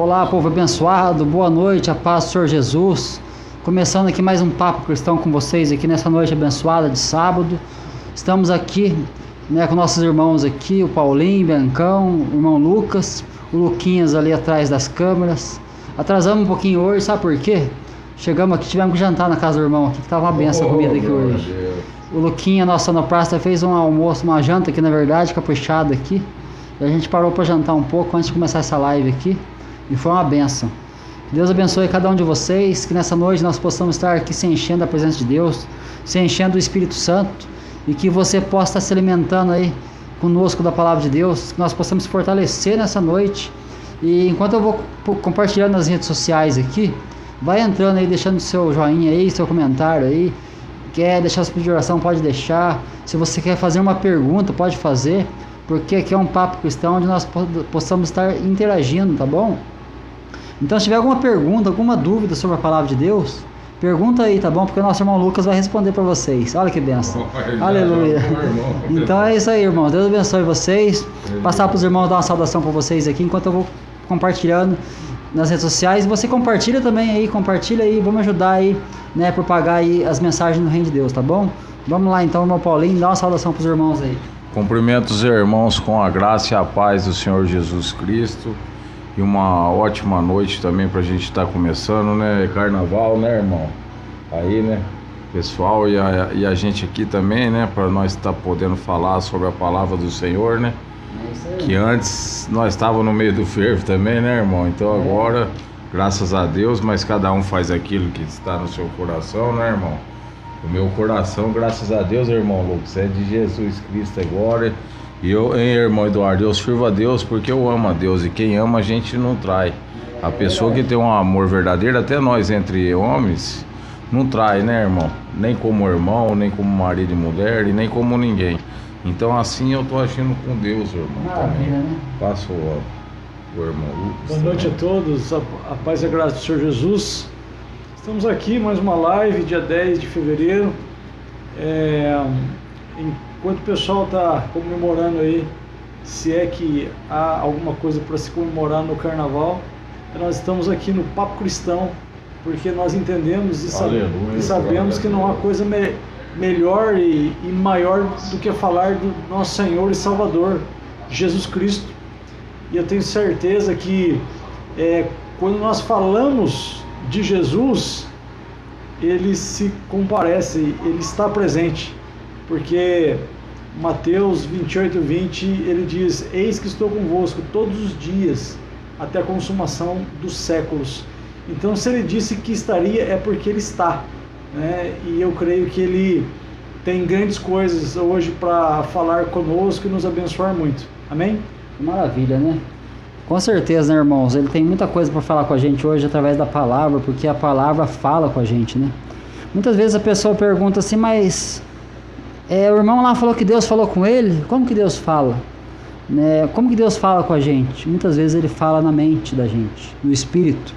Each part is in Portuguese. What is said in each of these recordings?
Olá, povo abençoado, boa noite, a paz do Senhor Jesus. Começando aqui mais um Papo Cristão com vocês aqui nessa noite abençoada de sábado. Estamos aqui, com nossos irmãos aqui, o Paulinho, o Biancão, o irmão Lucas, o Luquinhas ali atrás das câmeras. Atrasamos um pouquinho hoje, sabe por quê? Chegamos aqui, tivemos que jantar na casa do irmão aqui, que tava uma benção a comida aqui hoje. O Luquinha, nosso sonoplasta, fez um almoço, uma janta aqui na verdade, caprichada aqui. E a gente parou para jantar um pouco antes de começar essa live aqui. E foi uma benção. Deus abençoe cada um de vocês, que nessa noite nós possamos estar aqui se enchendo da presença de Deus, se enchendo do Espírito Santo, e que você possa estar se alimentando aí conosco da palavra de Deus, que nós possamos se fortalecer nessa noite. E enquanto eu vou compartilhando nas redes sociais aqui, vai entrando aí, deixando seu joinha aí, seu comentário aí. Quer deixar seu pedido de oração, pode deixar. Se você quer fazer uma pergunta, pode fazer, porque aqui é um papo cristão onde nós possamos estar interagindo, tá bom? Então, se tiver alguma pergunta, alguma dúvida sobre a palavra de Deus, pergunta aí, tá bom? Porque o nosso irmão Lucas vai responder para vocês. Olha que benção. Aleluia. Então é isso aí, irmão. Deus abençoe vocês. Passar para os irmãos dar uma saudação para vocês aqui, enquanto eu vou compartilhando nas redes sociais. Você compartilha também aí, vamos ajudar aí, propagar aí as mensagens do reino de Deus, tá bom? Vamos lá então, irmão Paulinho, dá uma saudação para os irmãos aí. Cumprimento os irmãos com a graça e a paz do Senhor Jesus Cristo. E uma ótima noite também pra gente estar começando, Carnaval, irmão? Aí, pessoal, e a gente aqui também, pra nós estar podendo falar sobre a palavra do Senhor, Que antes nós estávamos no meio do fervo também, irmão? Então agora, graças a Deus, mas cada um faz aquilo que está no seu coração, irmão? O meu coração, graças a Deus, irmão Lucas, é de Jesus Cristo agora. E eu, irmão Eduardo, eu sirvo a Deus porque eu amo a Deus. E quem ama a gente não trai. A pessoa que tem um amor verdadeiro, até nós entre homens, não trai, irmão? Nem como irmão, nem como marido e mulher, e nem como ninguém. Então assim eu tô agindo com Deus, irmão. Maravilha, também. Passo o irmão Lucas. Boa noite a todos, a paz e a graça do Senhor Jesus. Estamos aqui, mais uma live, dia 10 de fevereiro. Enquanto o pessoal está comemorando aí, se é que há alguma coisa para se comemorar no Carnaval, nós estamos aqui no Papo Cristão, porque nós entendemos e sabemos que não há coisa melhor e maior do que falar do nosso Senhor e Salvador, Jesus Cristo. E eu tenho certeza que quando nós falamos de Jesus, ele se comparece, ele está presente, porque Mateus 28:20 ele diz: eis que estou convosco todos os dias até a consumação dos séculos. Então, se ele disse que estaria, é porque ele está, e eu creio que ele tem grandes coisas hoje para falar conosco e nos abençoar muito. Amém? Maravilha, Com certeza, irmãos, ele tem muita coisa para falar com a gente hoje através da palavra, porque a palavra fala com a gente, Muitas vezes a pessoa pergunta assim, mas o irmão lá falou que Deus falou com ele. Como que Deus fala? Como que Deus fala com a gente? Muitas vezes ele fala na mente da gente, no espírito.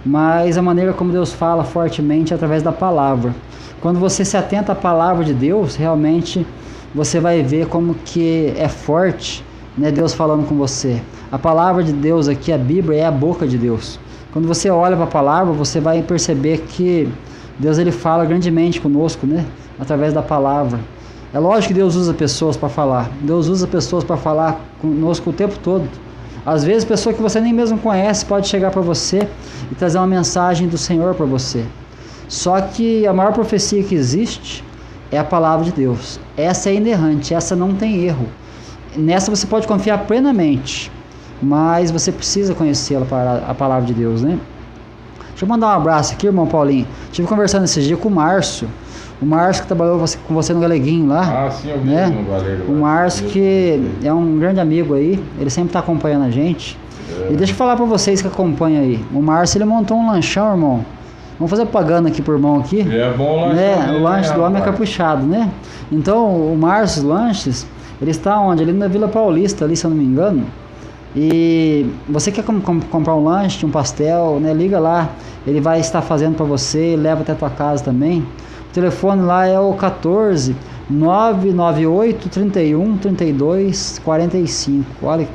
Mas a maneira como Deus fala fortemente é através da palavra. Quando você se atenta à palavra de Deus, realmente você vai ver como que é forte, Deus falando com você. A palavra de Deus aqui, a Bíblia, é a boca de Deus. Quando você olha para a palavra, você vai perceber que Deus ele fala grandemente conosco, através da palavra. É lógico que Deus usa pessoas para falar. Deus usa pessoas para falar conosco o tempo todo. Às vezes, pessoa que você nem mesmo conhece pode chegar para você e trazer uma mensagem do Senhor para você. Só que a maior profecia que existe é a palavra de Deus. Essa é inerrante, essa não tem erro. Nessa você pode confiar plenamente, mas você precisa conhecê-la para a palavra de Deus, Deixa eu mandar um abraço aqui, irmão Paulinho. Estive conversando esses dias com o Márcio. O Márcio que trabalhou com você no Galeguinho lá. Ah, sim, eu vi no Galego. O Márcio que é um grande amigo aí. Ele sempre está acompanhando a gente. E deixa eu falar para vocês que acompanham aí. O Márcio, ele montou um lanchão, irmão. Vamos fazer propaganda aqui pro irmão aqui. É bom lanche. O lanche do homem é caprichado, Então, o Márcio Lanches, ele está onde? Ali na Vila Paulista, ali, se eu não me engano. E você quer comprar um lanche, um pastel, liga lá. Ele vai estar fazendo para você, leva até a tua casa também. O telefone lá é o 14 998 31 32 45. Olha,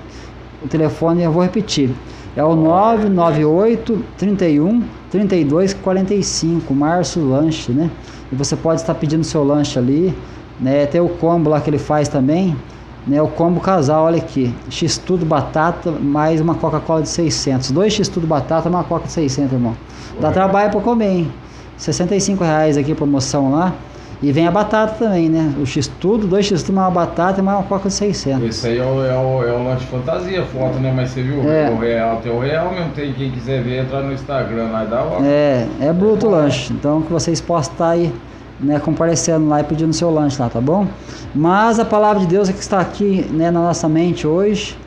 o telefone eu vou repetir. É o 998 31 32 45, Márcio Lanche, né? E você pode estar pedindo seu lanche ali, né? Tem o combo lá que ele faz também, né? O combo casal, olha aqui, X-tudo batata mais uma Coca-Cola de 600, 2 X-tudo batata mais uma Coca de 600, irmão. Dá trabalho para comer, hein? R$65 aqui, promoção lá. E vem a batata também, né? O X-tudo, 2 X-tudo mais uma batata e mais uma Coca de 600. Esse aí é o lanche fantasia, foto, né? Mas você viu o real, tem o real mesmo, tem quem quiser ver, entrar no Instagram lá e dá uma... É bruto o lanche. Então que vocês possam estar aí, né, comparecendo lá e pedindo seu lanche lá, tá bom? Mas a palavra de Deus é que está aqui, né, na nossa mente hoje.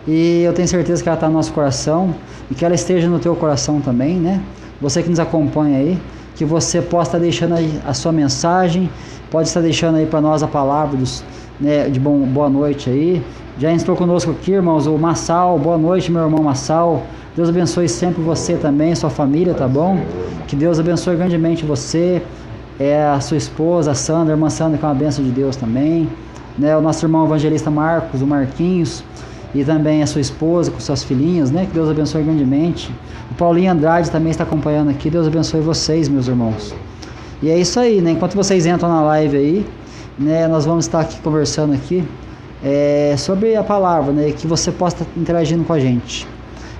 E eu tenho certeza que ela está no nosso coração e que ela esteja no teu coração também, né? Você que nos acompanha aí, que você possa estar deixando aí a sua mensagem, pode estar deixando aí para nós a palavra né, de boa noite aí. Já entrou conosco aqui, irmãos, o Massal, boa noite, meu irmão Massal. Deus abençoe sempre você também, sua família, tá bom? Que Deus abençoe grandemente você, a sua esposa, a Sandra, a irmã Sandra, que é uma bênção de Deus também, né? O nosso irmão evangelista Marcos, o Marquinhos, e também a sua esposa com suas filhinhas, né? Que Deus abençoe grandemente. O Paulinho Andrade também está acompanhando aqui. Deus abençoe vocês, meus irmãos. E é isso aí, né? Enquanto vocês entram na live aí, né? Nós vamos estar aqui conversando aqui sobre a palavra, né? Que você possa estar interagindo com a gente.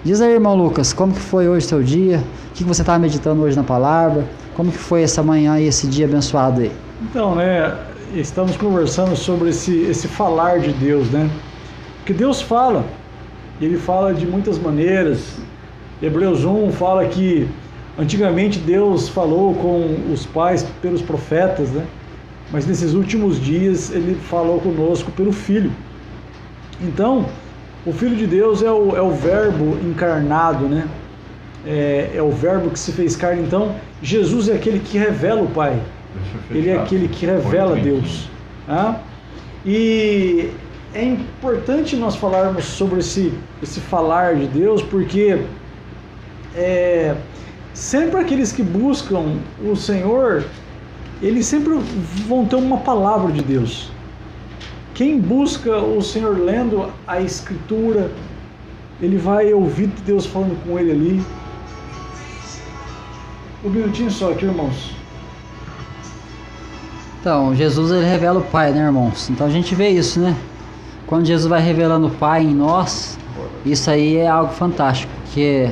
Diz aí, irmão Lucas, como que foi hoje o seu dia? O que você estava meditando hoje na palavra? Como que foi essa manhã e esse dia abençoado aí? Então, né? Estamos conversando sobre esse falar de Deus, né? Porque Deus fala, Ele fala de muitas maneiras. Hebreus 1 fala que antigamente Deus falou com os pais pelos profetas, né? Mas nesses últimos dias Ele falou conosco pelo Filho. Então, o Filho de Deus é o verbo encarnado, né? É o verbo que se fez carne. Então, Jesus é aquele que revela o Pai. Ele é aquele que revela Deus. Tá? E é importante nós falarmos sobre esse falar de Deus, porque sempre aqueles que buscam o Senhor, eles sempre vão ter uma palavra de Deus. Quem busca o Senhor lendo a Escritura, ele vai ouvir Deus falando com ele ali. Um minutinho só aqui, irmãos. Então, Jesus, ele revela o Pai, né, irmãos? Então a gente vê isso, né? Quando Jesus vai revelando o Pai em nós, isso aí é algo fantástico, porque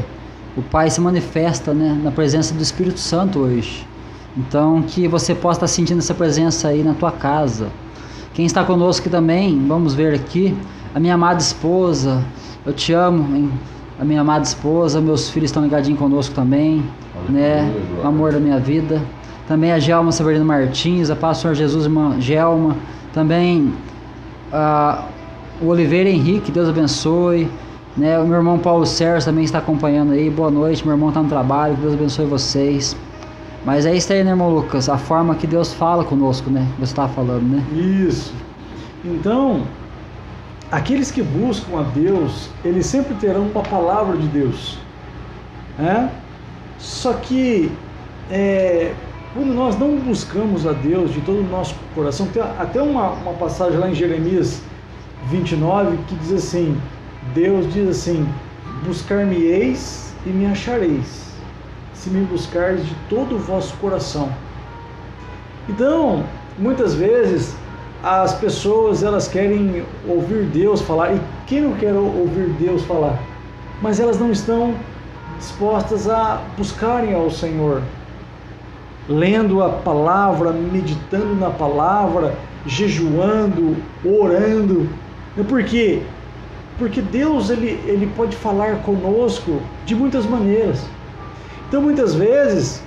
o Pai se manifesta, né, na presença do Espírito Santo hoje. Então, que você possa estar sentindo essa presença aí na tua casa. Quem está conosco aqui também, vamos ver aqui, a minha amada esposa, eu te amo, hein? A minha amada esposa, meus filhos estão ligadinhos conosco também, né? O amor da minha vida. Também a Gelma Severino Martins, a paz do Senhor Jesus, irmã Gelma. Também o Oliveira Henrique, Deus abençoe. Né? O meu irmão Paulo Sérgio também está acompanhando aí. Boa noite, meu irmão está no trabalho, que Deus abençoe vocês. Mas é isso aí, né, irmão Lucas? A forma que Deus fala conosco, né? Você estava falando, né? Isso. Então, aqueles que buscam a Deus, eles sempre terão uma palavra de Deus. Só que quando nós não buscamos a Deus de todo o nosso coração, tem até uma passagem lá em Jeremias 29 que diz assim, Deus diz assim, buscar-me-eis e me achareis, se me buscardes de todo o vosso coração. Então, muitas vezes, as pessoas, elas querem ouvir Deus falar, e quem não quer ouvir Deus falar? Mas elas não estão dispostas a buscarem ao Senhor, lendo a palavra, meditando na palavra, jejuando, orando. Por quê? Porque Deus ele pode falar conosco de muitas maneiras. Então, muitas vezes,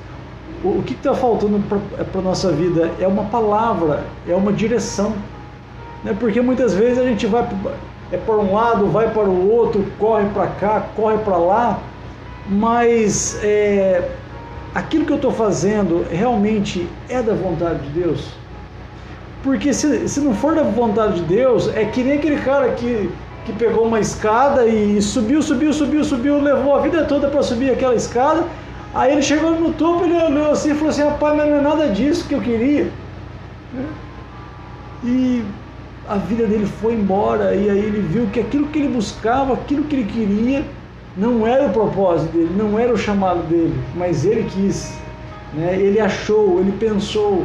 o que está faltando para a nossa vida é uma palavra, é uma direção. Porque muitas vezes a gente vai para um lado, vai para o outro, corre para cá, corre para lá, mas aquilo que eu estou fazendo realmente é da vontade de Deus? Porque se não for da vontade de Deus, é que nem aquele cara que pegou uma escada e subiu, levou a vida toda para subir aquela escada. Aí ele chegou no topo, ele olhou assim e falou assim, rapaz, mas não é nada disso que eu queria. E a vida dele foi embora, e aí ele viu que aquilo que ele buscava, aquilo que ele queria, Não era o propósito dele, não era o chamado dele, mas ele quis, né? Ele achou, ele pensou.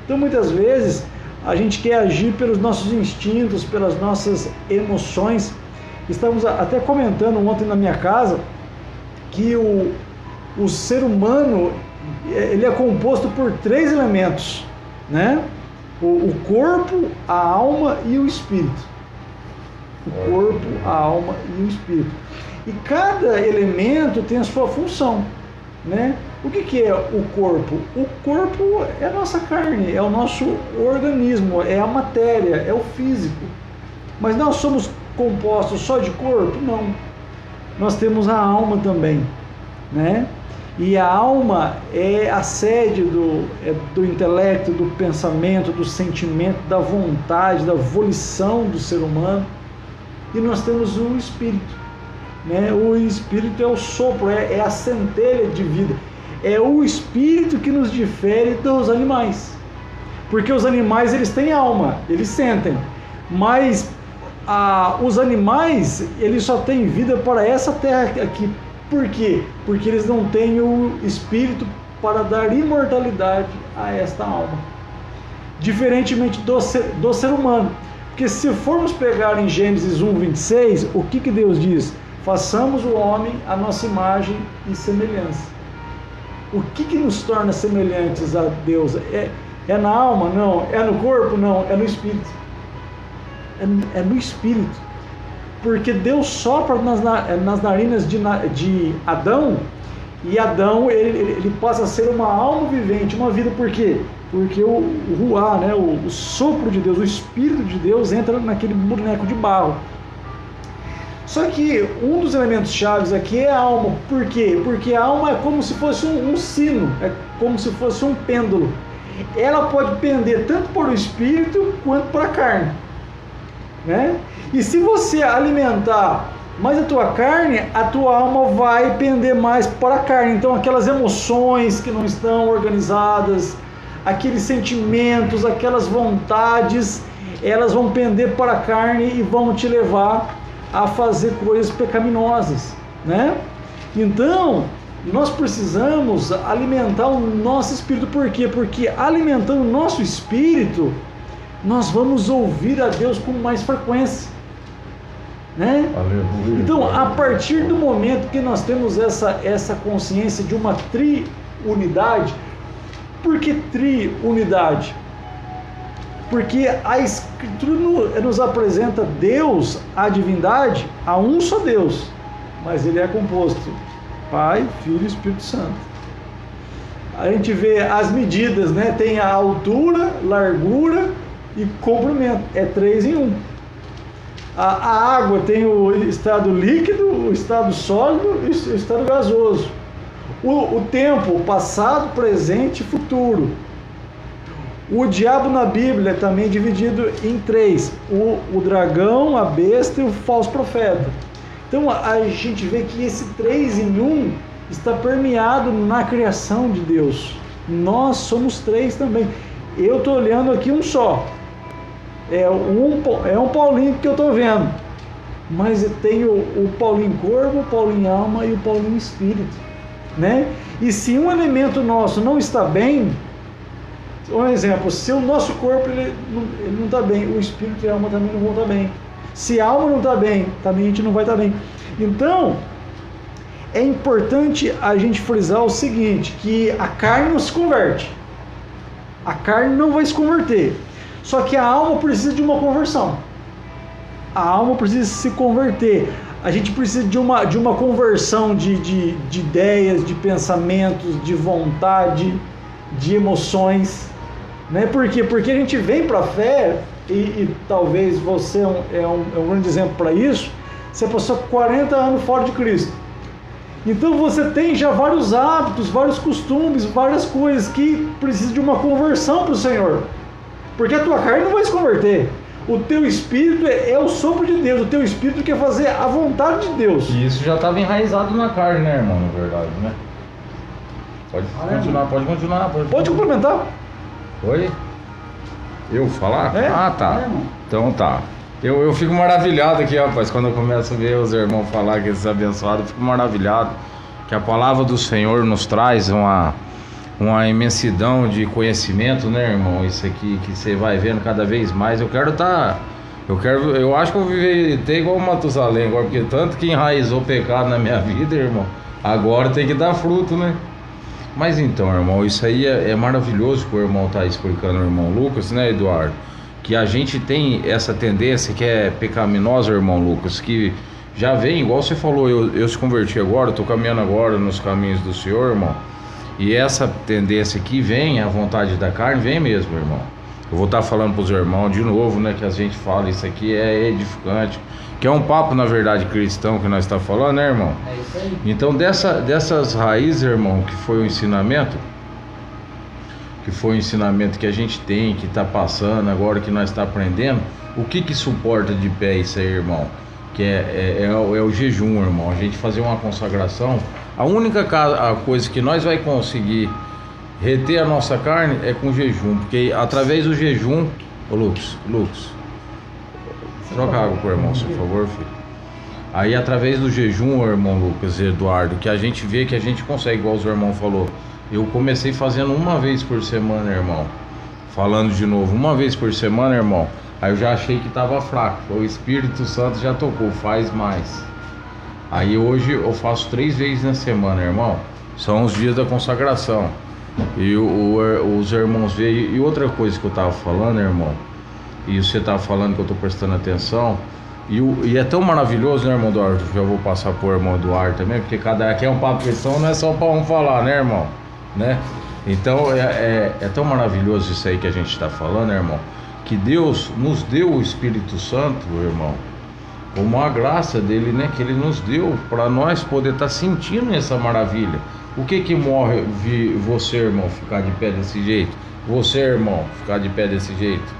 Então muitas vezes a gente quer agir pelos nossos instintos, pelas nossas emoções. Estamos até comentando ontem na minha casa que o ser humano ele é composto por 3 elementos, né? O corpo, a alma e o espírito. O corpo, a alma e o espírito. E cada elemento tem a sua função, né? O que é o corpo? O corpo é a nossa carne, é o nosso organismo, é a matéria, é o físico. Mas nós somos compostos só de corpo? Não. Nós temos a alma também, né? E a alma é a sede do intelecto, do pensamento, do sentimento, da vontade, da volição do ser humano. E nós temos o espírito, né? O espírito é o sopro, é a centelha de vida. É o espírito que nos difere dos animais. Porque os animais, eles têm alma, eles sentem. Mas os animais, eles só têm vida para essa terra aqui. Por quê? Porque eles não têm o espírito para dar imortalidade a esta alma. Diferentemente do ser humano. Porque se formos pegar em Gênesis 1:26, o que Deus diz? Façamos o homem à nossa imagem e semelhança. O que nos torna semelhantes a Deus? É na alma? Não. É no corpo? Não. É no espírito. É no espírito. Porque Deus sopra nas narinas de Adão, e Adão ele passa a ser uma alma vivente, uma vida. Por quê? Porque o ruá, né, o sopro de Deus, o Espírito de Deus entra naquele boneco de barro. Só que um dos elementos chaves aqui é a alma. Por quê? Porque a alma é como se fosse um sino, é como se fosse um pêndulo. Ela pode pender tanto para o espírito quanto para a carne, né? E se você alimentar mais a tua carne, a tua alma vai pender mais para a carne. Então aquelas emoções que não estão organizadas, aqueles sentimentos, aquelas vontades, elas vão pender para a carne e vão te levar a fazer coisas pecaminosas, né? Então, nós precisamos alimentar o nosso espírito. Por quê? Porque alimentando o nosso espírito, nós vamos ouvir a Deus com mais frequência, né? Aleluia. Então, a partir do momento que nós temos essa consciência de uma triunidade. Por que triunidade? Porque a Escritura nos apresenta Deus, a divindade, a um só Deus, mas ele é composto Pai, Filho e Espírito Santo. A gente vê as medidas, né? Tem a altura, largura e comprimento, é 3 em 1. A água tem o estado líquido, o estado sólido e o estado gasoso. O tempo, passado, presente e futuro. O diabo na Bíblia também é dividido em 3. O dragão, a besta e o falso profeta. Então a gente vê que esse 3 em 1 está permeado na criação de Deus. Nós somos 3 também. Eu estou olhando aqui um só. É um Paulinho que eu estou vendo. Mas eu tenho o Paulinho corpo, o Paulinho alma e o Paulinho espírito, né? E se um elemento nosso não está bem, um exemplo, se o nosso corpo ele não está bem, o espírito e a alma também não vão estar bem. Se a alma não está bem, também a gente não vai estar bem. Então, é importante a gente frisar o seguinte, que a carne não se converte. A carne não vai se converter. Só que a alma precisa de uma conversão. A alma precisa se converter. A gente precisa de uma conversão de ideias, de pensamentos, de vontade, de emoções, né? Por quê? Porque a gente vem para a fé, e talvez você é um grande exemplo para isso. Você passou 40 anos fora de Cristo. Então você tem já vários hábitos, vários costumes, várias coisas que precisam de uma conversão para o Senhor. Porque a tua carne não vai se converter. O teu espírito é o sopro de Deus. O teu espírito quer fazer a vontade de Deus. E isso já estava enraizado na carne, né, irmão? Na verdade, né? Pode continuar. Pode complementar. Oi? Eu falar? É? Ah, tá. É, irmão. Então tá. Eu fico maravilhado aqui, rapaz, quando eu começo a ver os irmãos falar que eles são abençoados, eu fico maravilhado que a palavra do Senhor nos traz uma imensidão de conhecimento, né, irmão? Isso aqui que você vai vendo cada vez mais. Eu acho que eu vou viver até igual o Matusalém agora, porque tanto que enraizou pecado na minha vida, irmão, agora tem que dar fruto, né? Mas então, irmão, isso aí é maravilhoso que o irmão tá explicando, o irmão Lucas, né, Eduardo? Que a gente tem essa tendência que é pecaminosa, irmão Lucas, que já vem, igual você falou, eu se converti agora, tô caminhando agora nos caminhos do Senhor, irmão. E essa tendência que vem, a vontade da carne, vem mesmo, irmão. Eu vou estar falando para os irmãos de novo, né, que a gente fala, isso aqui é edificante, que é um papo, na verdade, cristão que nós está falando, né, irmão? É isso aí. Então, dessas raízes, irmão, que foi o ensinamento que a gente tem, que está passando, agora que nós está aprendendo, o que suporta de pé isso aí, irmão? Que é o jejum, irmão. A gente fazer uma consagração. A única coisa que nós vai conseguir reter a nossa carne é com jejum, porque através do jejum... Ô Lucas, troca água pro irmão, por favor, filho. Aí através do jejum, irmão Lucas e Eduardo, que a gente vê que a gente consegue, igual os irmãos falou. Eu comecei fazendo uma vez por semana, irmão. Falando de novo, uma vez por semana, irmão. Aí eu já achei que tava fraco. O Espírito Santo já tocou, faz mais. Aí hoje eu faço 3 vezes na semana, irmão. São os dias da consagração. E os irmãos veem. E outra coisa que eu tava falando, irmão, e você tava falando que eu tô prestando atenção. E é tão maravilhoso, né, irmão Eduardo? Já vou passar pro irmão Eduardo também, porque aqui é um papo cristão, não é só para um falar, né, irmão? Né? Então é tão maravilhoso isso aí que a gente está falando, né, irmão? Que Deus nos deu o Espírito Santo, irmão, como a graça dele, né? Que ele nos deu para nós poder estar sentindo essa maravilha. O que move você, irmão, ficar de pé desse jeito? Você, irmão, ficar de pé desse jeito?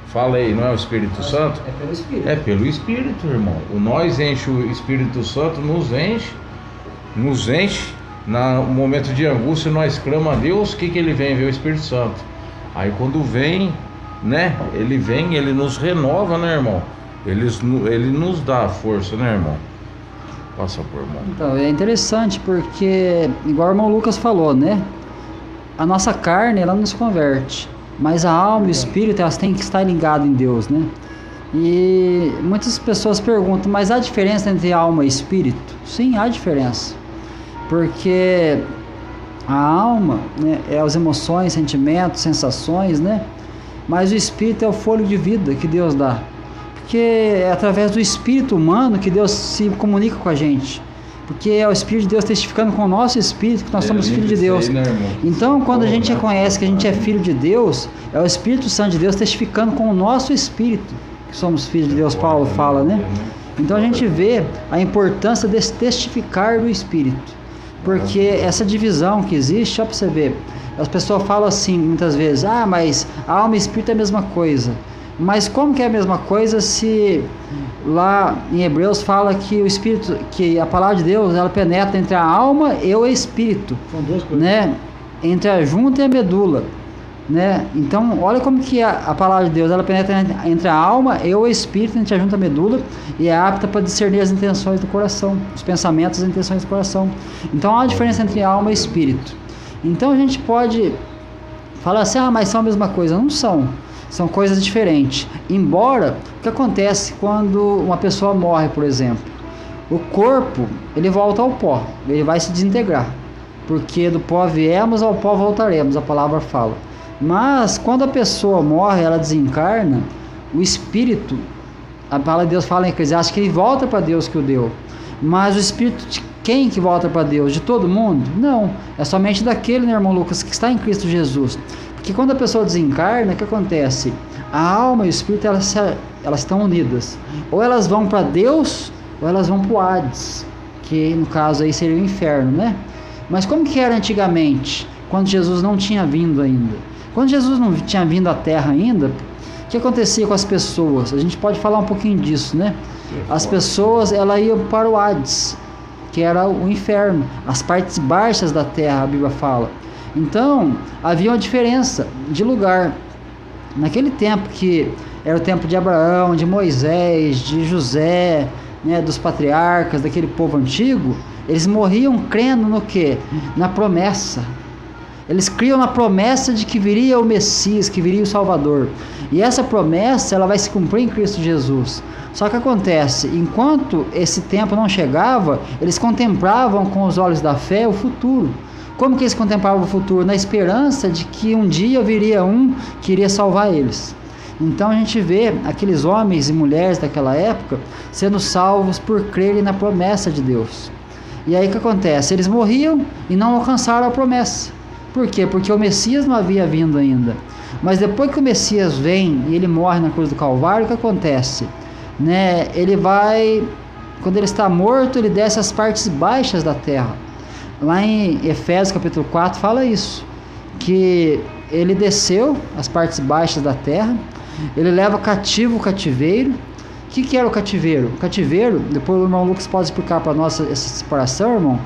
Fala aí, não é o Espírito Santo? É pelo Espírito. É pelo Espírito, irmão. Nós enche o Espírito Santo, nos enche. No momento de angústia, nós clamamos a Deus, o que ele vem ver? O Espírito Santo. Aí quando vem, né? Ele nos renova, né, irmão? Ele nos dá força, né, irmão? Passa por irmão. Então, é interessante porque, igual o irmão Lucas falou, né? A nossa carne, ela não se converte. Mas a alma e o espírito, elas têm que estar ligadas em Deus, né? E muitas pessoas perguntam, mas há diferença entre alma e espírito? Sim, há diferença. Porque a alma, né, é as emoções, sentimentos, sensações, né? Mas o espírito é o fôlego de vida que Deus dá. Porque é através do espírito humano que Deus se comunica com a gente. Porque é o Espírito de Deus testificando com o nosso espírito que nós somos filhos de Deus. Aí, né, então, quando a gente reconhece que a gente é filho de Deus, é o Espírito Santo de Deus testificando com o nosso espírito que somos filhos de Deus, Paulo fala, né? Então a gente vê a importância desse testificar do Espírito. Porque essa divisão que existe, só para você ver, as pessoas falam assim muitas vezes, mas alma e espírito é a mesma coisa. Mas como que é a mesma coisa se lá em Hebreus fala que o Espírito, que a palavra de Deus, ela penetra entre a alma e o espírito, São duas coisas, né? Entre a junta e a medula, né? Então olha como que a palavra de Deus, ela penetra entre a alma e o espírito, entre a junta e a medula, e é apta para discernir as intenções do coração, os pensamentos e as intenções do coração. Então há uma diferença entre alma e espírito. Então a gente pode falar assim, mas são a mesma coisa. Não são. São coisas diferentes. Embora, o que acontece quando uma pessoa morre, por exemplo? O corpo, ele volta ao pó, ele vai se desintegrar. Porque do pó viemos, ao pó voltaremos, a palavra fala. Mas, quando a pessoa morre, ela desencarna, o espírito, a palavra de Deus fala em Eclesiastes que ele volta para Deus que o deu. Mas o espírito de quem que volta para Deus? De todo mundo? Não. É somente daquele, né, irmão Lucas, que está em Cristo Jesus. Porque quando a pessoa desencarna, o que acontece? A alma e o espírito, elas estão unidas. Ou elas vão para Deus, ou elas vão para o Hades, que no caso aí seria o inferno, né? Mas como que era antigamente, quando Jesus não tinha vindo ainda? Quando Jesus não tinha vindo à Terra ainda, o que acontecia com as pessoas? A gente pode falar um pouquinho disso, né? As pessoas, elas iam para o Hades, que era o inferno, as partes baixas da Terra, a Bíblia fala. Então, havia uma diferença de lugar. Naquele tempo que era o tempo de Abraão, de Moisés, de José, né, dos patriarcas, daquele povo antigo, eles morriam crendo no quê? Na promessa. Eles criam na promessa de que viria o Messias, que viria o Salvador. E essa promessa, ela vai se cumprir em Cristo Jesus. Só que acontece, enquanto esse tempo não chegava, eles contemplavam com os olhos da fé o futuro. Como que eles contemplavam o futuro? Na esperança de que um dia viria um que iria salvar eles. Então a gente vê aqueles homens e mulheres daquela época sendo salvos por crerem na promessa de Deus. E aí o que acontece? Eles morriam e não alcançaram a promessa. Por quê? Porque o Messias não havia vindo ainda. Mas depois que o Messias vem e ele morre na cruz do Calvário, o que acontece? Né? Ele vai, quando ele está morto, ele desce às partes baixas da terra. Lá em Efésios capítulo 4 fala isso, que ele desceu às partes baixas da terra, ele leva cativo o cativeiro. O que era o cativeiro? O cativeiro, depois o irmão Lucas pode explicar para nós essa separação, irmão.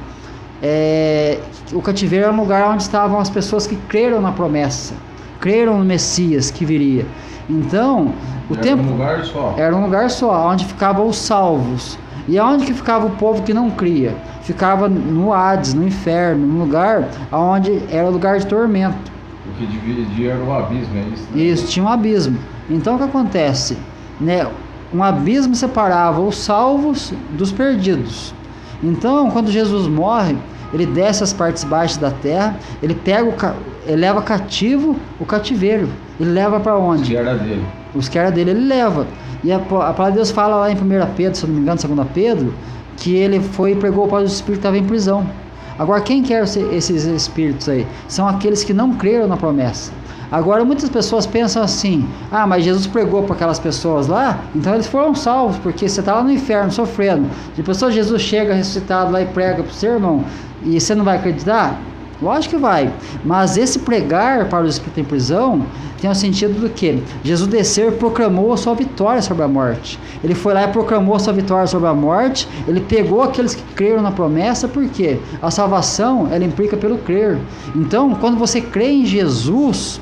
O cativeiro era um lugar onde estavam as pessoas que creram na promessa, creram no Messias que viria. Então, Era um lugar só. Era um lugar só, onde ficavam os salvos. E aonde que ficava o povo que não cria? Ficava no Hades, no inferno, no lugar onde era o lugar de tormento. O que dividia era o abismo, é isso? Né? Isso, tinha um abismo. Então o que acontece? Né? Um abismo separava os salvos dos perdidos. Então, quando Jesus morre, ele desce às partes baixas da terra, ele leva cativo o cativeiro. Ele leva para onde? Os que era dele. Os que era dele, ele leva. E a palavra de Deus fala lá em 1 Pedro, se eu não me engano, 2 Pedro, que ele foi e pregou para os espíritos que estavam em prisão. Agora, quem quer esses espíritos aí? São aqueles que não creram na promessa. Agora, muitas pessoas pensam assim: ah, mas Jesus pregou para aquelas pessoas lá, então eles foram salvos, porque você está lá no inferno sofrendo. Depois Jesus chega ressuscitado lá e prega para o seu irmão, e você não vai acreditar? Lógico que vai, mas esse pregar para os espíritos em prisão tem o sentido do que? Jesus desceu e proclamou a sua vitória sobre a morte. Ele foi lá e proclamou a sua vitória sobre a morte. Ele pegou aqueles que creram na promessa, porque a salvação, ela implica pelo crer. Então, quando você crê em Jesus,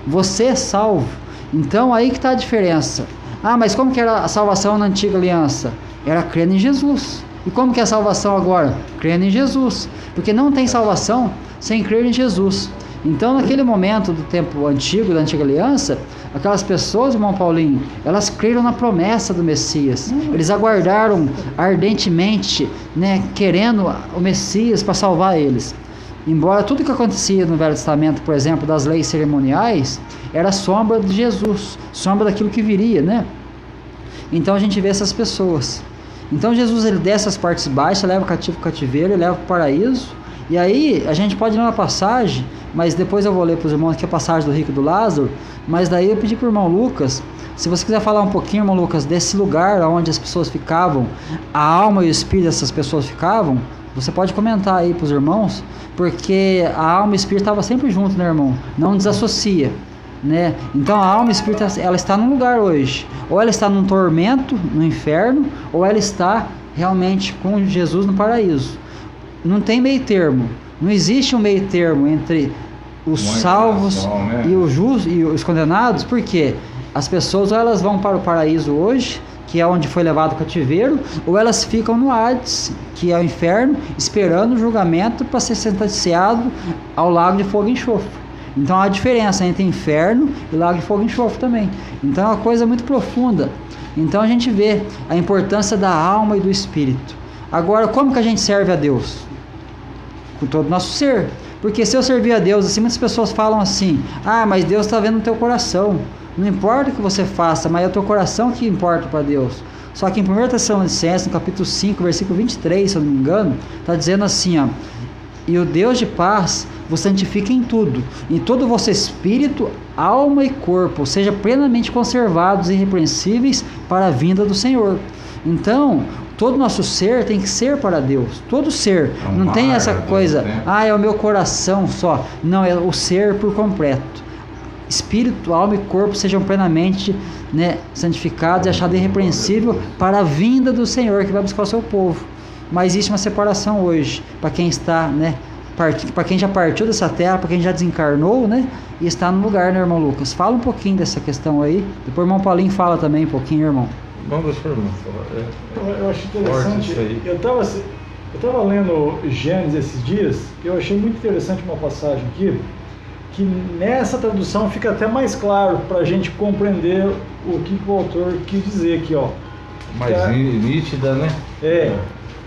você é salvo. Então, aí que está a diferença. Ah, mas como que era a salvação na antiga aliança? Era crendo em Jesus. E como que é a salvação agora? Crendo em Jesus. Porque não tem salvação sem crer em Jesus. Então, naquele momento do tempo antigo, da antiga aliança, aquelas pessoas, irmão Paulinho, elas creram na promessa do Messias. Eles aguardaram ardentemente, né, querendo o Messias para salvar eles. Embora tudo que acontecia no Velho Testamento, por exemplo, das leis cerimoniais, era sombra de Jesus, sombra daquilo que viria, né? Então a gente vê essas pessoas. Então Jesus, ele desce as partes baixas, leva o cativo o cativeiro, leva para o paraíso. E aí a gente pode ler uma passagem, mas depois eu vou ler para os irmãos aqui a passagem do rico e do Lázaro. Mas daí eu pedi para o irmão Lucas, se você quiser falar um pouquinho, irmão Lucas, desse lugar onde as pessoas ficavam, a alma e o espírito dessas pessoas ficavam, você pode comentar aí para os irmãos, porque a alma e o espírito estavam sempre juntos, né, irmão? Não desassocia, né? Então a alma e o espírito, ela está num lugar hoje. Ou ela está num tormento, no inferno, ou ela está realmente com Jesus no paraíso. Não tem meio termo. Não existe um meio termo entre os salvos, né, e os justos e os condenados, porque as pessoas ou elas vão para o paraíso hoje, que é onde foi levado o cativeiro, ou elas ficam no Hades, que é o inferno, esperando o julgamento para ser sentenciado ao lago de fogo e enxofre. Então há a diferença entre inferno e lago de fogo e enxofre também. Então é uma coisa muito profunda. Então a gente vê a importância da alma e do espírito. Agora, como que a gente serve a Deus? Com todo o nosso ser. Porque se eu servir a Deus, assim, muitas pessoas falam assim: ah, mas Deus está vendo no teu coração. Não importa o que você faça, mas é o teu coração que importa para Deus. Só que em 1 Tessalonicenses, no capítulo 5, versículo 23, se eu não me engano, está dizendo assim, ó: e o Deus de paz vos santifica em tudo, em todo o vosso espírito, alma e corpo, sejam plenamente conservados e irrepreensíveis para a vinda do Senhor. Então, todo nosso ser tem que ser para Deus, todo ser. Não tem essa coisa, ah, é o meu coração só. Não, é o ser por completo. Espírito, alma e corpo sejam plenamente, né, santificados e achados irrepreensível para a vinda do Senhor, que vai buscar o seu povo. Mas existe uma separação hoje, para quem está, né, para quem já partiu dessa terra, para quem já desencarnou, né? E está no lugar, né, irmão Lucas? Fala um pouquinho dessa questão aí. Depois o irmão Paulinho fala também um pouquinho, irmão. Não, deixa eu falar. Eu acho interessante. Isso aí. Eu estava lendo Gênesis esses dias, eu achei muito interessante uma passagem aqui, que nessa tradução fica até mais claro para a gente compreender o que o autor quis dizer aqui, ó. Mais nítida, né?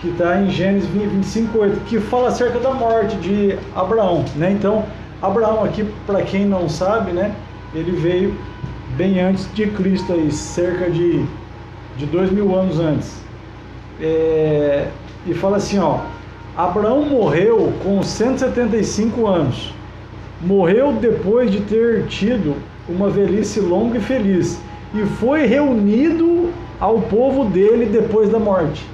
Que está em Gênesis 25:8, que fala acerca da morte de Abraão, né? Então, Abraão aqui, para quem não sabe, né? Ele veio bem antes de Cristo, aí, cerca de 2000 anos antes. E fala assim, ó, Abraão morreu com 175 anos. Morreu depois de ter tido uma velhice longa e feliz, e foi reunido ao povo dele depois da morte.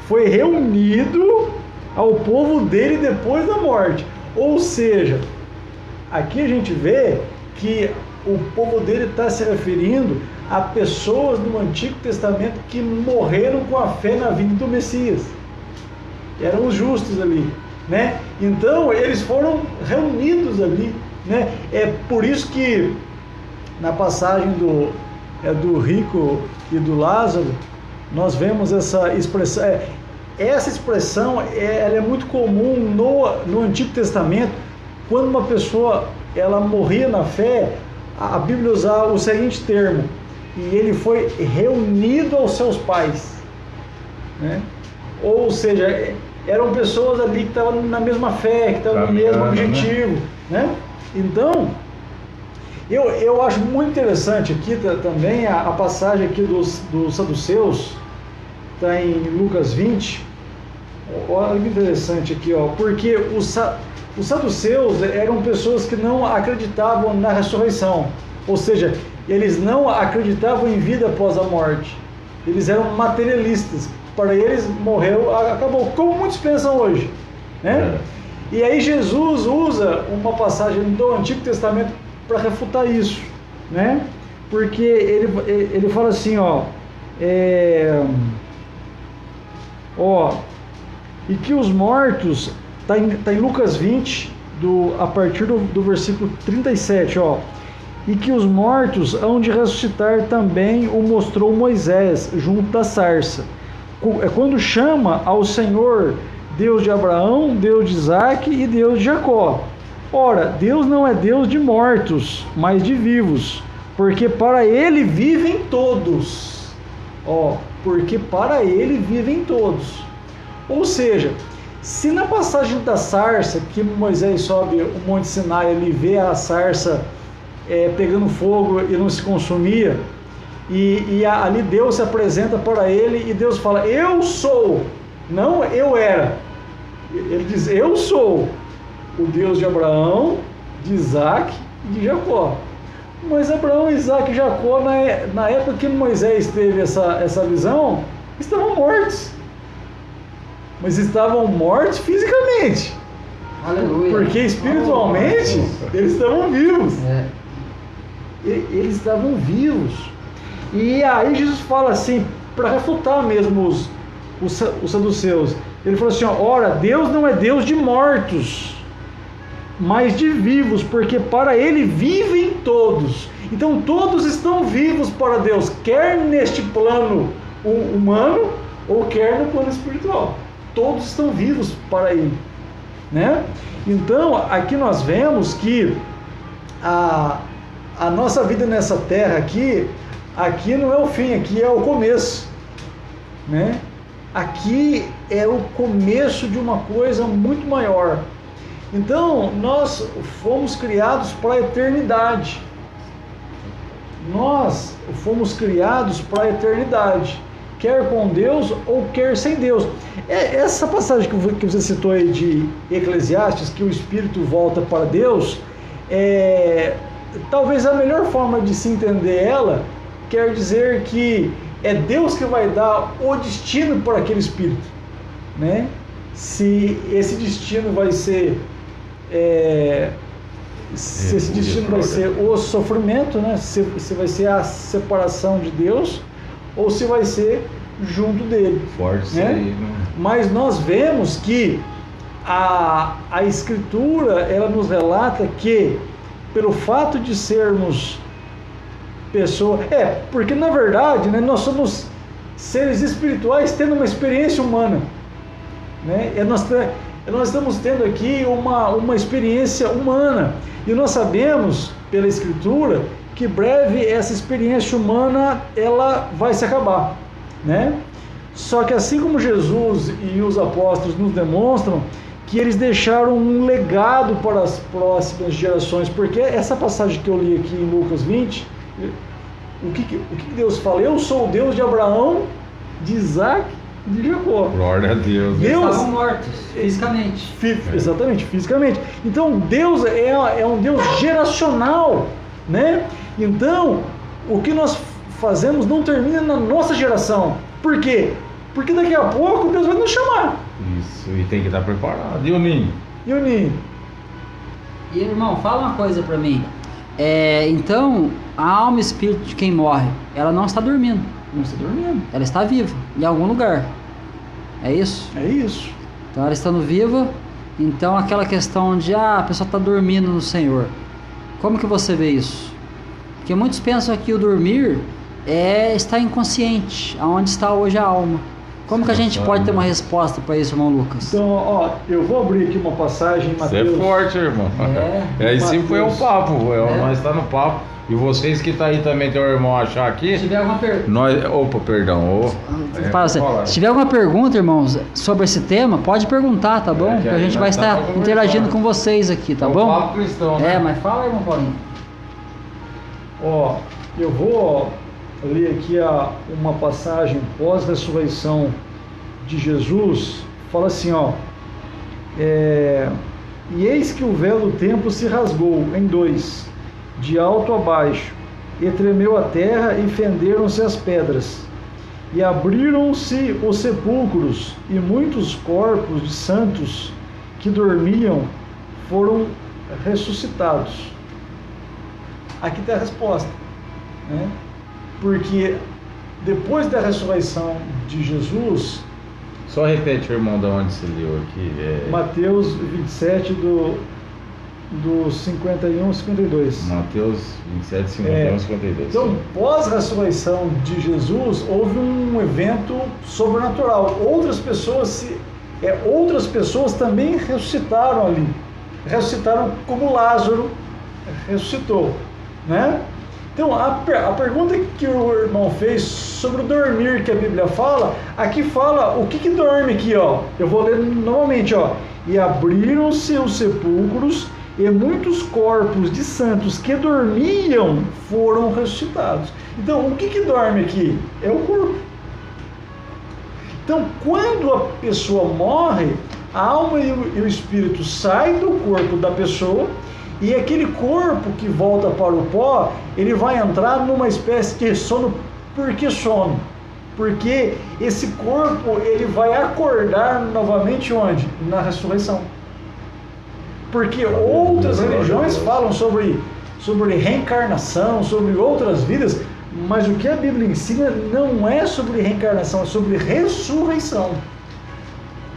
Foi reunido ao povo dele depois da morte. Ou seja, aqui a gente vê que o povo dele está se referindo a pessoas do Antigo Testamento que morreram com a fé na vinda do Messias. Eram os justos ali, né? Então eles foram reunidos ali, né? É por isso que na passagem do rico e do Lázaro, nós vemos essa expressão. Essa expressão ela é muito comum no Antigo Testamento. Quando uma pessoa ela morria na fé, a Bíblia usa o seguinte termo: e ele foi reunido aos seus pais, né? Ou seja, eram pessoas ali que estavam na mesma fé, que estavam no mesmo objetivo, né? Então, eu acho muito interessante aqui também a passagem aqui dos saduceus, está em Lucas 20. Olha que interessante aqui, ó, porque os saduceus eram pessoas que não acreditavam na ressurreição, ou seja, eles não acreditavam em vida após a morte, eles eram materialistas. Para eles morreu, acabou, como muitos pensam hoje, né? E aí Jesus usa uma passagem do Antigo Testamento para refutar isso, né? Porque ele fala assim, ó, e que os mortos, tá em Lucas 20, a partir do versículo 37, ó, e que os mortos hão de ressuscitar também o mostrou Moisés junto da sarça. É quando chama ao Senhor Deus de Abraão, Deus de Isaque e Deus de Jacó. Ora, Deus não é Deus de mortos, mas de vivos, porque para ele vivem todos. Porque para ele vivem todos. Ou seja, se na passagem da sarça, que Moisés sobe o Monte Sinai, ele vê a sarça pegando fogo e não se consumia, e ali Deus se apresenta para ele e Deus fala: eu sou, não eu era. Ele diz: eu sou o Deus de Abraão, de Isaque e de Jacó. Mas Abraão, Isaque e Jacó, na época que Moisés teve essa visão, estavam mortos. Mas estavam mortos fisicamente. Aleluia. Porque espiritualmente eles estavam vivos. Eles estavam vivos. E aí Jesus fala assim, para refutar mesmo os saduceus. Ele falou assim: ora, Deus não é Deus de mortos, mas de vivos, porque para ele vivem todos. Então todos estão vivos para Deus, quer neste plano humano ou quer no plano espiritual. Todos estão vivos para ele, né? Então aqui nós vemos que a nossa vida nessa terra aqui não é o fim, aqui é o começo, né? Aqui é o começo de uma coisa muito maior. Então nós fomos criados para a eternidade. Nós fomos criados para a eternidade, quer com Deus ou quer sem Deus. Essa passagem que você citou aí de Eclesiastes, que o Espírito volta para Deus, talvez a melhor forma de se entender ela quer dizer que é Deus que vai dar o destino para aquele Espírito, né? Se esse destino vai ser se esse destino vai ser o sofrimento, né? Se vai ser a separação de Deus, ou se vai ser junto dele. Forte isso né? aí, né? Mas nós vemos que a Escritura, ela nos relata que, pelo fato de sermos pessoas... porque na verdade, né, nós somos seres espirituais tendo uma experiência humana. Né? Nós estamos tendo aqui uma experiência humana. E nós sabemos, pela Escritura, que breve essa experiência humana ela vai se acabar. Né? Só que assim como Jesus e os apóstolos nos demonstram que eles deixaram um legado para as próximas gerações, porque essa passagem que eu li aqui em Lucas 20, o que Deus fala? Eu sou o Deus de Abraão, de Isaac e de Jacó. Glória a Deus. Eles Deus- estavam mortos, fisicamente. Exatamente, fisicamente. Então Deus é um Deus geracional, né? Então o que nós fazemos não termina na nossa geração. Por quê? Porque daqui a pouco Deus vai nos chamar. Isso, e tem que estar preparado. E o ninho? E o Ninho? E irmão, fala uma coisa pra mim. Então, a alma e espírito de quem morre, ela não está dormindo. Não está dormindo. Ela está viva, em algum lugar. É isso? É isso. Então ela estando viva, então aquela questão de a pessoa está dormindo no Senhor. Como que você vê isso? Porque muitos pensam que o dormir é estar inconsciente, aonde está hoje a alma. Como que a gente pode ter uma resposta para isso, irmão Lucas? Então, ó, eu vou abrir aqui uma passagem em Você é Mateus. forte, irmão. Aí sim foi o papo. Nós está no papo. E vocês que tá aí também, tem o irmão achar aqui. Se tiver alguma pergunta. Opa, perdão. Se tiver alguma pergunta, irmãos, sobre esse tema, pode perguntar, tá bom? que Que a aí gente nós vai tá estar conversando. interagindo com vocês aqui, tá É o bom? papo cristão, né? Mas fala, irmão Paulinho. Ó, eu vou ler aqui uma passagem pós-ressurreição de Jesus. Fala assim, ó. E eis que o véu do templo se rasgou em dois, de alto a baixo, e tremeu a terra e fenderam-se as pedras. E abriram-se os sepulcros, e muitos corpos de santos que dormiam foram ressuscitados. Aqui está a resposta, né? Porque depois da ressurreição de Jesus, Só repete, irmão, de onde você leu aqui. Mateus 27, do 51 ao 52. Mateus 27, 51, 52. Então, pós-ressurreição de Jesus, houve um evento sobrenatural. Outras pessoas também ressuscitaram ali. Ressuscitaram como Lázaro ressuscitou, né? Então, a pergunta que o irmão fez sobre o dormir que a Bíblia fala, aqui fala o que dorme aqui, ó. Eu vou ler novamente, ó. E abriram-se os sepulcros, e muitos corpos de santos que dormiam foram ressuscitados. Então, o que dorme aqui? É o corpo. Então, quando a pessoa morre, a alma e o espírito saem do corpo da pessoa, e aquele corpo que volta para o pó, ele vai entrar numa espécie de sono. Por que sono? Porque esse corpo ele vai acordar novamente onde? Na ressurreição. Porque outras religiões falam sobre reencarnação, sobre outras vidas, mas o que a Bíblia ensina não é sobre reencarnação, é sobre ressurreição.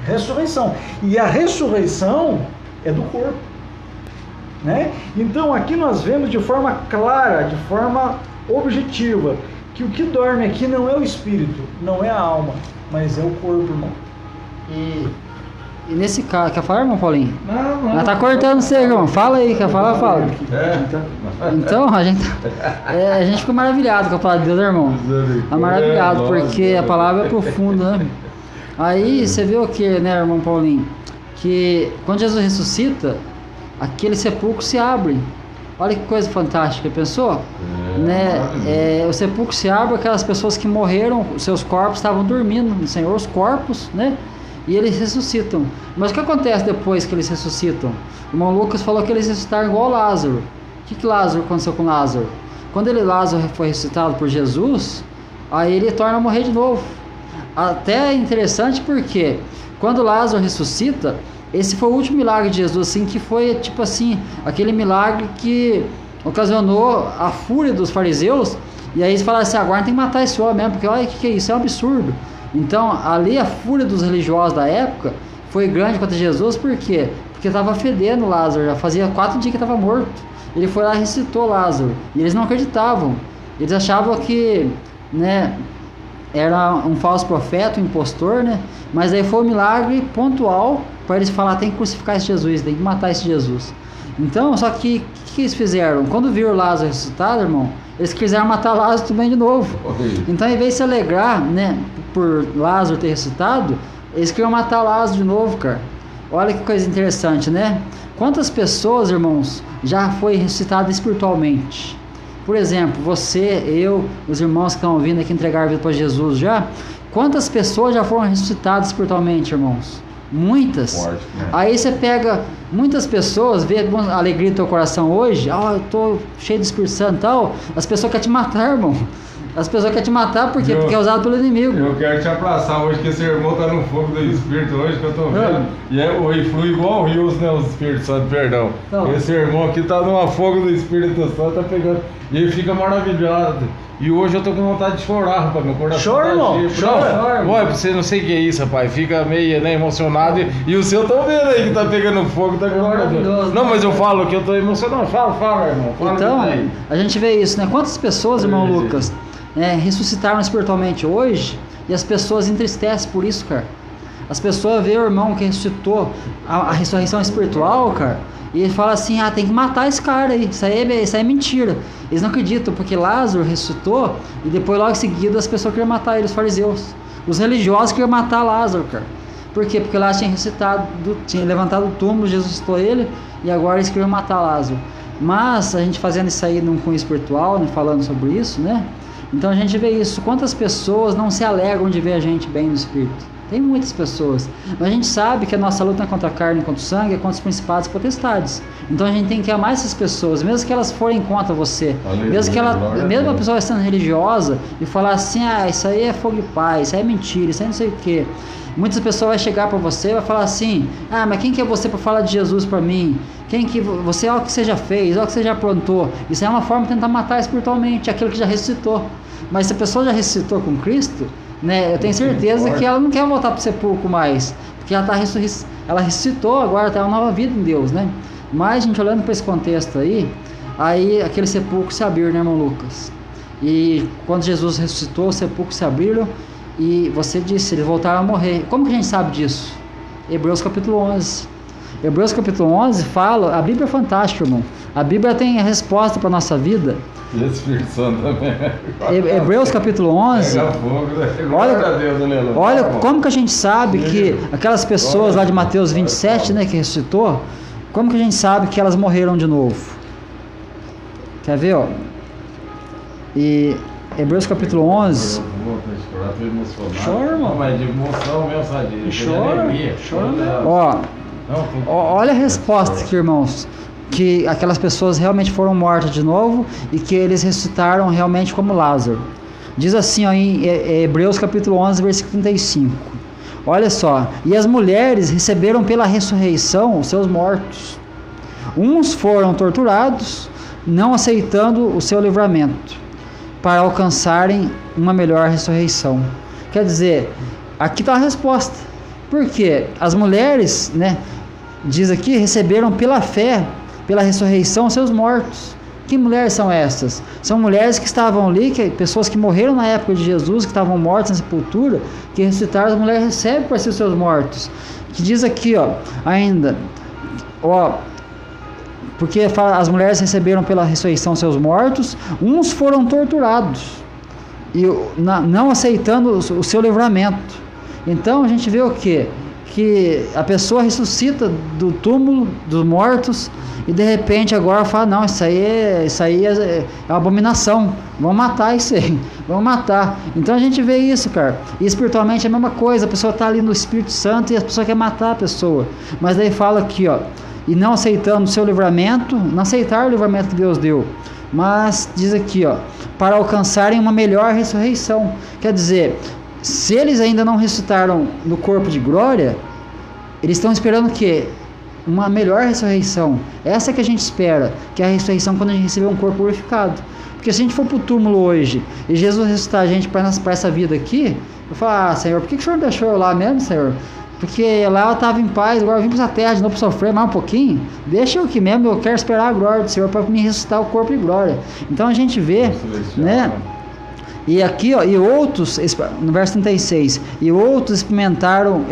Ressurreição. E a ressurreição é do corpo. Né? Então aqui nós vemos de forma clara, de forma objetiva, que o que dorme aqui não é o espírito, não é a alma, mas é o corpo, irmão. E nesse caso, quer falar, irmão Paulinho? Não. Ela tá cortando você, irmão. Fala aí, quer falar, fala. Então, a gente ficou maravilhado com a palavra de Deus, né, irmão? Tá maravilhado, porque a palavra é profunda, né? Aí você vê o que, né, irmão Paulinho? Que quando Jesus ressuscita, aquele sepulcro se abre. Olha que coisa fantástica, pensou? O sepulcro se abre, aquelas pessoas que morreram, seus corpos estavam dormindo no Senhor, os corpos, né? E eles ressuscitam. Mas o que acontece depois que eles ressuscitam? O irmão Lucas falou que eles ressuscitaram igual Lázaro. O que Lázaro aconteceu com Lázaro? Quando Lázaro foi ressuscitado por Jesus, aí ele torna a morrer de novo. Até é interessante porque quando Lázaro ressuscita, esse foi o último milagre de Jesus, assim, que foi tipo assim, aquele milagre que ocasionou a fúria dos fariseus. E aí eles falaram assim, agora tem que matar esse homem mesmo, porque olha o que é isso, é um absurdo. Então, ali a fúria dos religiosos da época foi grande contra Jesus, por quê? Porque estava fedendo Lázaro, já fazia 4 dias que estava morto. Ele foi lá e ressuscitou Lázaro, e eles não acreditavam. Eles achavam que, né, era um falso profeta, um impostor, né? Mas aí foi um milagre pontual para eles falar, tem que crucificar esse Jesus, tem que matar esse Jesus. Então, só que o que eles fizeram? Quando viram Lázaro ressuscitado, irmão, eles quiseram matar Lázaro também de novo. Então, em vez de se alegrar, né, por Lázaro ter ressuscitado, eles queriam matar Lázaro de novo, cara. Olha que coisa interessante, né? Quantas pessoas, irmãos, já foi ressuscitado espiritualmente? Por exemplo, você, eu, os irmãos que estão vindo aqui entregar a vida para Jesus já, quantas pessoas já foram ressuscitadas espiritualmente, irmãos? Muitas. Forte, né? Aí você pega muitas pessoas, vê a alegria do teu coração hoje, eu tô cheio de Espírito Santo e tal, as pessoas querem te matar, irmão. As pessoas querem te matar por quê? Porque é usado pelo inimigo. Eu quero te abraçar hoje, que esse irmão tá no fogo do Espírito hoje, que eu tô vendo. E flui igual rios, né? Os Espíritos Santo, perdão. Então, esse irmão aqui tá numa fogo do Espírito Santo, tá pegando. E ele fica maravilhado. E hoje eu tô com vontade de chorar, rapaz. Meu coração Chora, tá irmão. cheio. Chora. Olha, você não sei o que é isso, rapaz. Fica meio, né, emocionado. E o seu tão vendo aí que tá pegando fogo, tá maravilhoso. Não, mas eu falo que eu tô emocionado. Fala, irmão. Fala então, aí. a gente vê isso, né? Quantas pessoas, irmão Lucas, ressuscitaram espiritualmente hoje, e as pessoas entristecem por isso, cara. As pessoas veem o irmão que ressuscitou, a ressurreição espiritual, cara, e ele fala assim, tem que matar esse cara aí, isso aí é mentira. Eles não acreditam, porque Lázaro ressuscitou, e depois logo em seguida as pessoas queriam matar ele, os fariseus. Os religiosos queriam matar Lázaro, cara. Por quê? Porque Lázaro tinha ressuscitado, tinha levantado o túmulo, Jesus ressuscitou ele, e agora eles queriam matar Lázaro. Mas a gente fazendo isso aí num cunho espiritual, né, falando sobre isso, né? Então a gente vê isso, quantas pessoas não se alegram de ver a gente bem no Espírito. Tem muitas pessoas, mas a gente sabe que a nossa luta não é contra a carne e contra o sangue, é contra os principados e potestades. Então a gente tem que amar essas pessoas, mesmo que elas forem contra você. Mesmo a pessoa sendo religiosa e falar assim, isso aí é fogo de paz, isso aí é mentira, isso aí não sei o que. Muitas pessoas vão chegar para você e vai falar assim, mas quem que é você para falar de Jesus para mim? Quem que você, olha o que você já fez, olha o que você já aprontou. Isso é uma forma de tentar matar espiritualmente aquilo que já ressuscitou. Mas se a pessoa já ressuscitou com Cristo, né, eu tenho certeza que ela não quer voltar para o sepulcro mais, porque ela ressuscitou, agora está uma nova vida em Deus, né? Mas a gente olhando para esse contexto aí aquele sepulcro se abriu, né, irmão Lucas? E quando Jesus ressuscitou, o sepulcro se abriram e você disse, eles voltaram a morrer. Como que a gente sabe disso? Hebreus capítulo 11. Hebreus capítulo 11 fala, a Bíblia é fantástica, irmão. A Bíblia tem a resposta para a nossa vida. E esse Espírito Santo também. Hebreus capítulo 11. Olha como que a gente sabe que aquelas pessoas lá de Mateus 27, né, que ressuscitou, como que a gente sabe que elas morreram de novo? Quer ver, ó? E Hebreus capítulo 11. Chora, irmão. Mas de emoção mesmo, sabe? Chora mesmo. Olha a resposta aqui, irmãos. Que aquelas pessoas realmente foram mortas de novo e que eles ressuscitaram realmente como Lázaro. Diz assim, ó, em Hebreus capítulo 11, versículo 35. Olha só, e as mulheres receberam pela ressurreição os seus mortos. Uns foram torturados, não aceitando o seu livramento, para alcançarem uma melhor ressurreição. Quer dizer, aqui está a resposta. Por quê? As mulheres, né, diz aqui, receberam pela fé, pela ressurreição, seus mortos. Que mulheres são essas? São mulheres que estavam ali, pessoas que morreram na época de Jesus, que estavam mortas na sepultura, que ressuscitaram. As mulheres recebem para si os seus mortos. Que diz aqui, ó, ainda, ó, porque as mulheres receberam pela ressurreição seus mortos, uns foram torturados, e não aceitando o seu livramento. Então a gente vê o quê? Que a pessoa ressuscita do túmulo dos mortos e de repente agora fala, não, isso aí é uma abominação, vamos matar isso aí, vamos matar. Então a gente vê isso, cara, e espiritualmente é a mesma coisa, a pessoa está ali no Espírito Santo e a pessoa quer matar a pessoa, mas daí fala aqui, ó, e não aceitando o seu livramento, não aceitar o livramento que Deus deu, mas diz aqui, ó, para alcançarem uma melhor ressurreição. Quer dizer, se eles ainda não ressuscitaram no corpo de glória, eles estão esperando o quê? Uma melhor ressurreição. Essa que a gente espera, que é a ressurreição quando a gente receber um corpo glorificado. Porque se a gente for para o túmulo hoje e Jesus ressuscitar a gente para essa vida aqui, Eu falo, Senhor, por que o Senhor deixou eu lá mesmo, Senhor? Porque lá eu estava em paz, agora eu vim para essa terra de novo para sofrer mais um pouquinho. Deixa eu aqui mesmo, eu quero esperar a glória do Senhor para me ressuscitar o corpo de glória. Então a gente vê, né? E aqui, ó, e outros, no verso 36, e outros experimentaram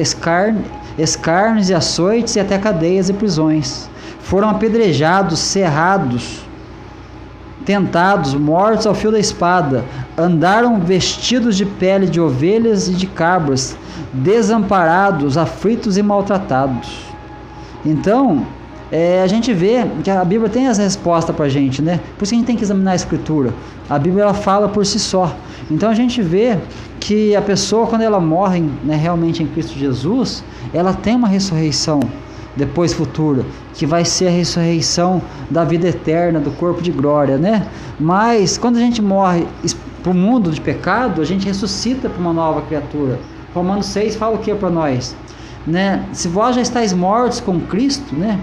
escárnios e açoites e até cadeias e prisões. Foram apedrejados, cerrados, tentados, mortos ao fio da espada, andaram vestidos de pele de ovelhas e de cabras, desamparados, aflitos e maltratados. Então, a gente vê que a Bíblia tem as respostas para a gente, né? Por isso que a gente tem que examinar a Escritura. A Bíblia ela fala por si só. Então a gente vê que a pessoa, quando ela morre, né, realmente em Cristo Jesus, ela tem uma ressurreição depois futura, que vai ser a ressurreição da vida eterna, do corpo de glória, né? Mas quando a gente morre para o mundo de pecado, a gente ressuscita para uma nova criatura. Romanos 6 fala o que para nós? Né? Se vós já estáis mortos com Cristo, né?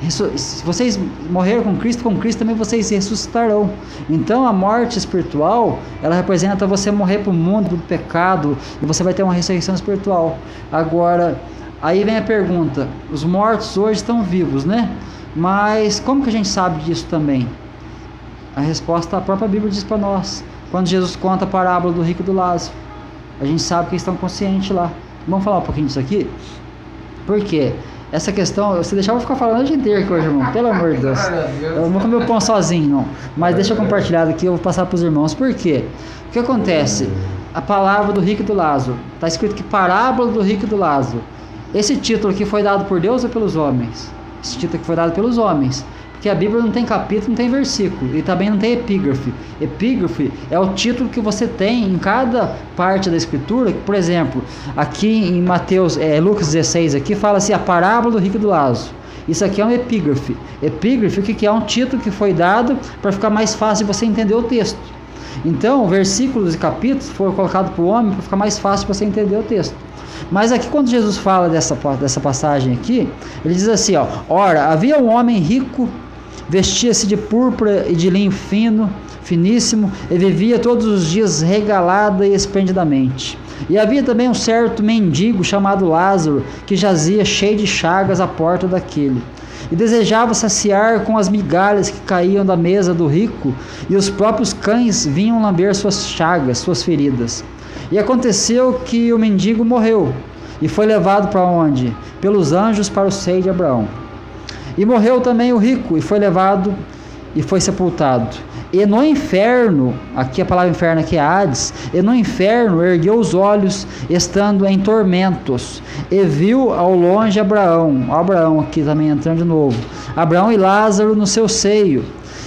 Se vocês morreram com Cristo também vocês ressuscitarão. Então a morte espiritual, ela representa você morrer para o mundo, para o pecado, e você vai ter uma ressurreição espiritual. Agora, aí vem a pergunta, os mortos hoje estão vivos, né? Mas como que a gente sabe disso também? A resposta a própria Bíblia diz para nós. Quando Jesus conta a parábola do rico e do Lázaro, a gente sabe que eles estão conscientes lá. Vamos falar um pouquinho disso aqui? Por quê? Essa questão, você deixava eu ficar falando o dia inteiro aqui hoje, irmão, pelo amor de Deus. Eu não vou comer o pão sozinho, não. Mas deixa eu compartilhar aqui, eu vou passar para os irmãos. Por quê? O que acontece? A palavra do rico e do Lázaro. Está escrito que parábola do rico e do Lázaro. Esse título aqui foi dado por Deus ou pelos homens? Esse título aqui foi dado pelos homens. Porque a Bíblia não tem capítulo, não tem versículo. E também não tem epígrafe. Epígrafe é o título que você tem em cada parte da Escritura. Por exemplo, aqui em Lucas 16, aqui fala assim, a parábola do rico e do Lázaro. Isso aqui é um epígrafe. Epígrafe, o que é? Um título que foi dado para ficar mais fácil de você entender o texto. Então, versículos e capítulos foram colocados para o homem para ficar mais fácil para você entender o texto. Mas aqui quando Jesus fala dessa passagem aqui, ele diz assim, ó, ora, havia um homem rico, vestia-se de púrpura e de linho finíssimo, e vivia todos os dias regalada e esplendidamente. E havia também um certo mendigo chamado Lázaro, que jazia cheio de chagas à porta daquele. E desejava saciar com as migalhas que caíam da mesa do rico, e os próprios cães vinham lamber suas chagas, suas feridas. E aconteceu que o mendigo morreu, e foi levado para onde? Pelos anjos para o seio de Abraão. E morreu também o rico, e foi levado e foi sepultado. E no inferno, aqui a palavra inferno aqui é Hades, e no inferno ergueu os olhos, estando em tormentos, e viu ao longe Abraão aqui também entrando de novo, Abraão e Lázaro no seu seio,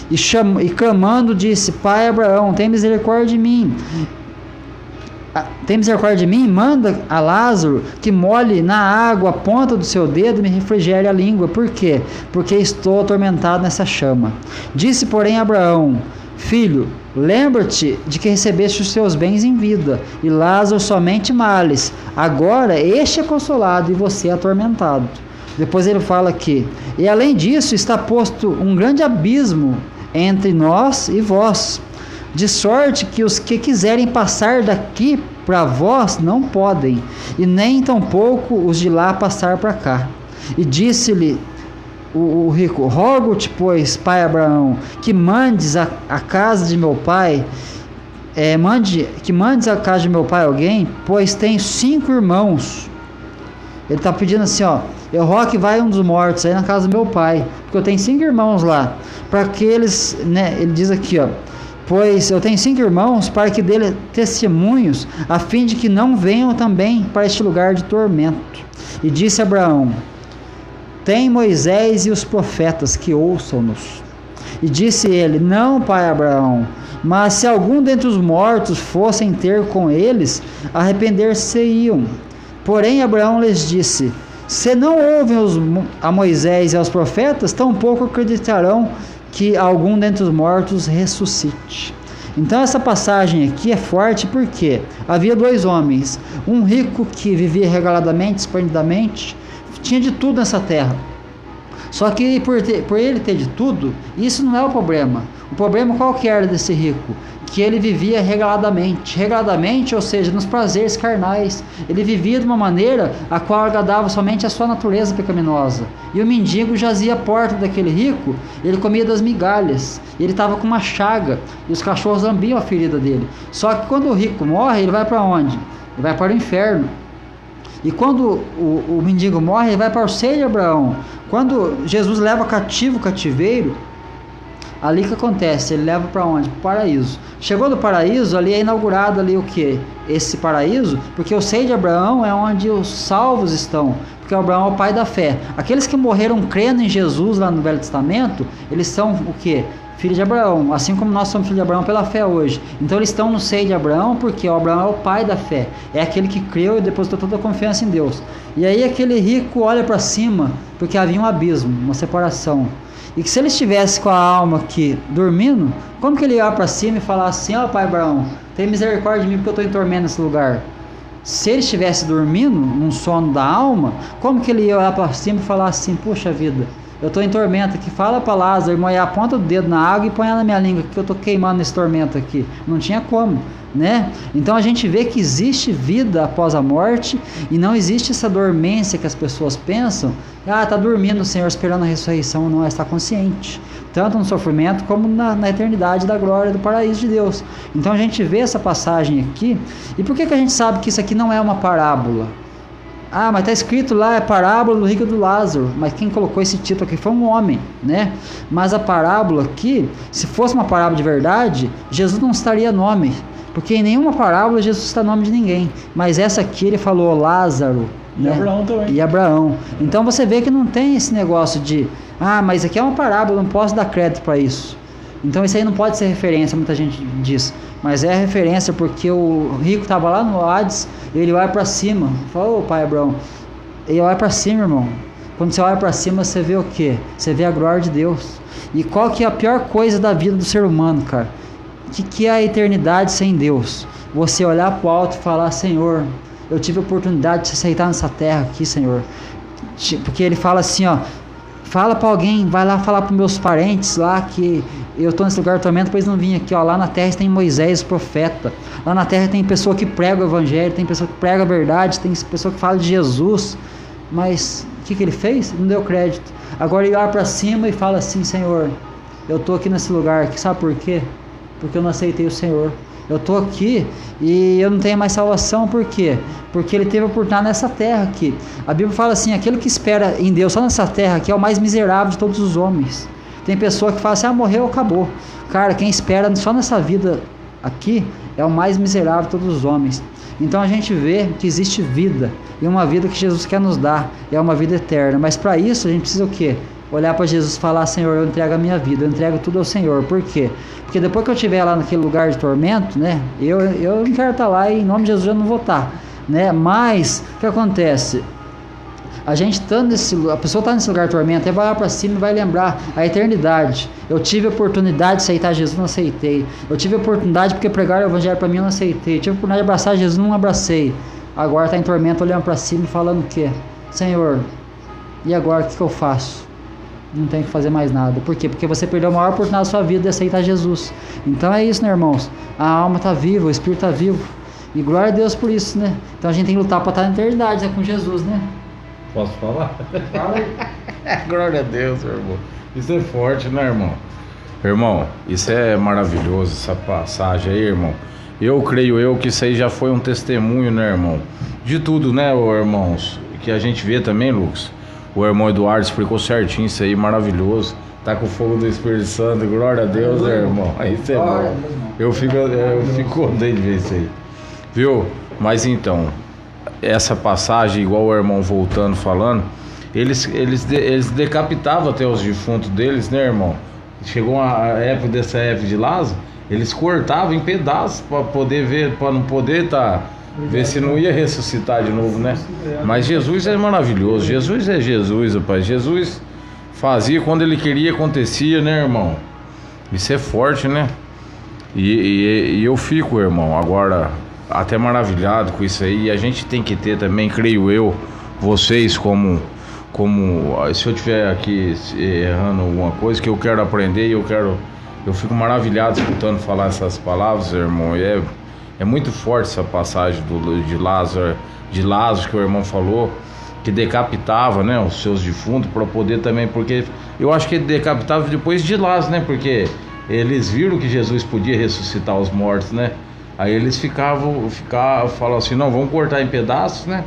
e clamando disse, Pai Abraão, tem misericórdia de mim, manda a Lázaro que molhe na água a ponta do seu dedo e me refrigere a língua. Por quê? Porque estou atormentado nessa chama. Disse, porém, Abraão, filho, lembra-te de que recebeste os seus bens em vida, e Lázaro somente males. Agora este é consolado e você é atormentado. Depois ele fala aqui, e além disso está posto um grande abismo entre nós e vós, de sorte que os que quiserem passar daqui para vós não podem, e nem tampouco os de lá passar para cá. E disse-lhe o rico, rogo-te, pois, pai Abraão, que mandes a casa de meu pai, que mandes a casa de meu pai alguém, pois tenho 5 irmãos. Ele está pedindo assim, ó, eu rogo que vai um dos mortos aí na casa do meu pai, porque eu tenho 5 irmãos lá, para que eles, né, ele diz aqui, ó, pois eu tenho 5 irmãos, para que dê testemunhos, a fim de que não venham também para este lugar de tormento. E disse Abraão, tem Moisés e os profetas, que ouçam-nos. E disse ele, não, pai Abraão, mas se algum dentre os mortos fossem ter com eles, arrepender-se-iam. Porém Abraão lhes disse, se não ouvem a Moisés e aos profetas, tampouco acreditarão que algum dentre os mortos ressuscite. Então essa passagem aqui é forte porque havia 2 homens, um rico que vivia regaladamente, esplendidamente, tinha de tudo nessa terra. Só que por ele ter de tudo, isso não é o problema. O problema qual que era desse rico? que ele vivia regaladamente, ou seja, nos prazeres carnais. Ele vivia de uma maneira a qual agradava somente a sua natureza pecaminosa. E o mendigo jazia à porta daquele rico, ele comia das migalhas, ele estava com uma chaga, e os cachorros lambiam a ferida dele. Só que quando o rico morre, ele vai para onde? Ele vai para o inferno. E quando o mendigo morre, ele vai para o seio de Abraão. Quando Jesus leva cativo o cativeiro, ali que acontece, ele leva para onde? Para o paraíso. Chegou no paraíso, ali é inaugurado ali o que? Esse paraíso, porque o seio de Abraão é onde os salvos estão, porque Abraão é o pai da fé. Aqueles que morreram crendo em Jesus lá no Velho Testamento, eles são o que? Filhos de Abraão, assim como nós somos filhos de Abraão pela fé hoje. Então eles estão no seio de Abraão, porque Abraão é o pai da fé, é aquele que creu e depositou toda a confiança em Deus. E aí aquele rico olha para cima, porque havia um abismo, uma separação. E que se ele estivesse com a alma aqui dormindo, como que ele ia para cima e falar assim: ó pai Abraão, tem misericórdia de mim porque eu estou em tormento nesse lugar? Se ele estivesse dormindo, num sono da alma, como que ele ia olhar para cima e falar assim: puxa vida, eu estou em tormento aqui, fala para Lázaro, irmão, e aponta o dedo na água e põe ela na minha língua, que eu estou queimando nesse tormento aqui. Não tinha como, né? Então a gente vê que existe vida após a morte e não existe essa dormência que as pessoas pensam. Ah, está dormindo o Senhor esperando a ressurreição. Não, está consciente, tanto no sofrimento como na eternidade da glória do paraíso de Deus. Então a gente vê essa passagem aqui. E por que a gente sabe que isso aqui não é uma parábola? Ah, mas está escrito lá, é parábola do rico e do Lázaro. Mas quem colocou esse título aqui foi um homem, né? Mas a parábola aqui, se fosse uma parábola de verdade, Jesus não estaria nome, porque em nenhuma parábola Jesus está nome de ninguém. Mas essa aqui ele falou Lázaro, né? E Abraão também. E Abraão. Então você vê que não tem esse negócio de, ah, mas aqui é uma parábola, não posso dar crédito para isso. Então isso aí não pode ser referência, muita gente diz. Mas é referência porque o rico estava lá no Hades, ele olha para cima, fala: ô pai Abraão, ele olha para cima, irmão. Quando você olha para cima, você vê o quê? Você vê a glória de Deus. E qual que é a pior coisa da vida do ser humano, cara? O que é a eternidade sem Deus? Você olhar para o alto e falar: Senhor, eu tive a oportunidade de te aceitar nessa terra aqui, Senhor. Porque ele fala assim, ó: fala para alguém, vai lá falar para meus parentes lá que eu estou nesse lugar de tormento, pois não vim aqui, ó. Lá na terra tem Moisés, profeta. Lá na terra tem pessoa que prega o evangelho, tem pessoa que prega a verdade, tem pessoa que fala de Jesus. Mas o que ele fez? Não deu crédito. Agora ele olha para cima e fala assim: Senhor, eu estou aqui nesse lugar aqui, sabe por quê? Porque eu não aceitei o Senhor. Eu estou aqui e eu não tenho mais salvação. Por quê? Porque ele teve a oportunidade nessa terra aqui. A Bíblia fala assim: aquele que espera em Deus só nessa terra aqui é o mais miserável de todos os homens. Tem pessoa que fala assim: ah, morreu, acabou. Cara, quem espera só nessa vida aqui é o mais miserável de todos os homens. Então a gente vê que existe vida, e uma vida que Jesus quer nos dar, é uma vida eterna. Mas para isso a gente precisa o quê? Olhar para Jesus e falar: Senhor, eu entrego a minha vida, eu entrego tudo ao Senhor. Por quê? Porque depois que eu estiver lá naquele lugar de tormento, né, eu não quero estar lá, e em nome de Jesus eu não vou estar, né? Mas o que acontece? A pessoa está nesse lugar de tormento, aí vai olhar para cima e vai lembrar a eternidade. Eu tive a oportunidade de aceitar Jesus, não aceitei. Eu tive a oportunidade porque pregaram o evangelho para mim, eu não aceitei. Eu tive a oportunidade de abraçar Jesus, não abracei. Agora está em tormento, olhando para cima e falando o quê? Senhor, e agora o que eu faço? Não tem que fazer mais nada. Por quê? Porque você perdeu a maior oportunidade da sua vida de aceitar Jesus. Então é isso, né, irmãos? A alma está viva, o espírito está vivo. E glória a Deus por isso, né? Então a gente tem que lutar para estar na eternidade, né, com Jesus, né? Posso falar? Fala aí. Glória a Deus, meu irmão. Isso é forte, né, irmão? Irmão, isso é maravilhoso, essa passagem aí, irmão. Eu creio que isso aí já foi um testemunho, né, irmão? De tudo, né, irmãos? Que a gente vê também, Lucas. O irmão Eduardo explicou certinho isso aí, maravilhoso. Tá com o fogo do Espírito Santo, glória a Deus, né, irmão? Isso é bom. Eu fico contente de ver isso aí. Viu? Mas então, essa passagem, igual o irmão voltando falando, eles decapitavam até os defuntos deles, né, irmão? Chegou a época de Lázaro, eles cortavam em pedaços para poder ver, para não poder ver se não ia ressuscitar de novo, né? Mas Jesus é maravilhoso, Jesus é Jesus, rapaz. Jesus fazia quando ele queria, acontecia, né, irmão? Isso é forte, né? E eu fico, irmão, agora até maravilhado com isso aí. E a gente tem que ter também, creio eu, vocês como se eu estiver aqui errando alguma coisa que eu quero aprender e eu quero Eu fico maravilhado escutando falar essas palavras, irmão. E é muito forte essa passagem de Lázaro, que o irmão falou, que decapitava, né, os seus defuntos para poder também, porque eu acho que ele decapitava depois de Lázaro, né, porque eles viram que Jesus podia ressuscitar os mortos, né? Aí eles falavam assim, não, vamos cortar em pedaços, né,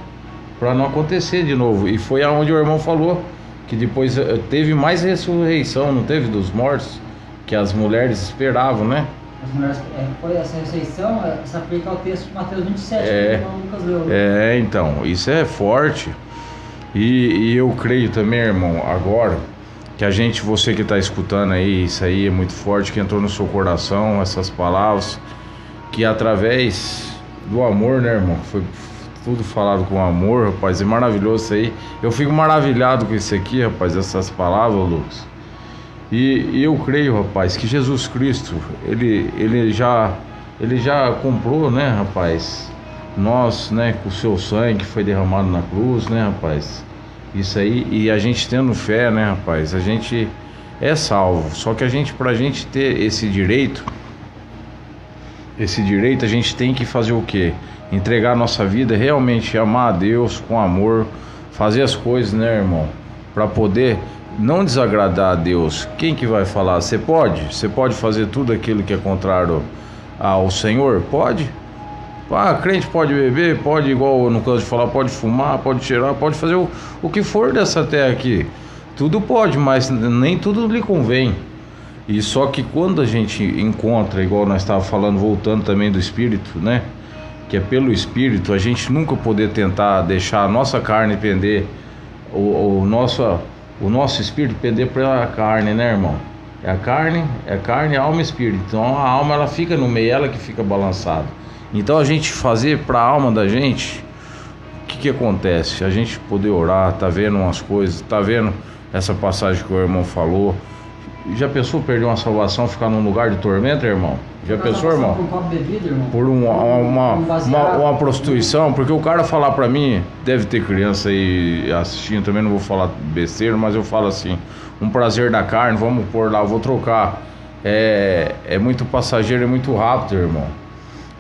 para não acontecer de novo. E foi aonde o irmão falou que depois teve mais ressurreição, não teve, dos mortos, que as mulheres esperavam, né? As mulheres, foi essa ressurreição, se aplica ao texto de Mateus 27, que o irmão Lucas leu. Então, isso é forte. E eu creio também, irmão, agora que você que está escutando aí, isso aí é muito forte, que entrou no seu coração, essas palavras, que através do amor, né, irmão, foi tudo falado com amor, rapaz, é maravilhoso isso aí. Eu fico maravilhado com isso aqui, rapaz, essas palavras, Lucas. E eu creio, rapaz, que Jesus Cristo, ele já comprou, né, rapaz, nós, né, com o seu sangue que foi derramado na cruz, né, rapaz, isso aí, e a gente tendo fé, né, rapaz, a gente é salvo. Só que pra gente ter esse direito, a gente tem que fazer o quê? Entregar a nossa vida, realmente amar a Deus com amor, fazer as coisas, né, irmão, para poder não desagradar a Deus. Quem que vai falar? Você pode fazer tudo aquilo que é contrário ao Senhor? Pode. Crente pode beber, pode, igual no caso de falar, pode fumar, pode cheirar, pode fazer o que for dessa terra aqui. Tudo pode, mas nem tudo lhe convém. E só que quando a gente encontra, igual nós estávamos falando, voltando também do Espírito, né? Que é pelo Espírito, a gente nunca poder tentar deixar a nossa carne pender, o nosso espírito pender pela carne, né, irmão? É carne, alma e espírito. Então a alma, ela fica no meio, ela que fica balançada. Então a gente fazer para a alma da gente, o que acontece? A gente poder orar, tá vendo umas coisas, tá vendo essa passagem que o irmão falou. Já pensou perder uma salvação, ficar num lugar de tormento, irmão? Já pensou, irmão? Por um copo de bebida, irmão? Por uma prostituição, porque o cara falar pra mim, deve ter criança aí assistindo, também não vou falar besteira, mas eu falo assim, um prazer da carne, vamos pôr lá, eu vou trocar. É muito passageiro, é muito rápido, irmão.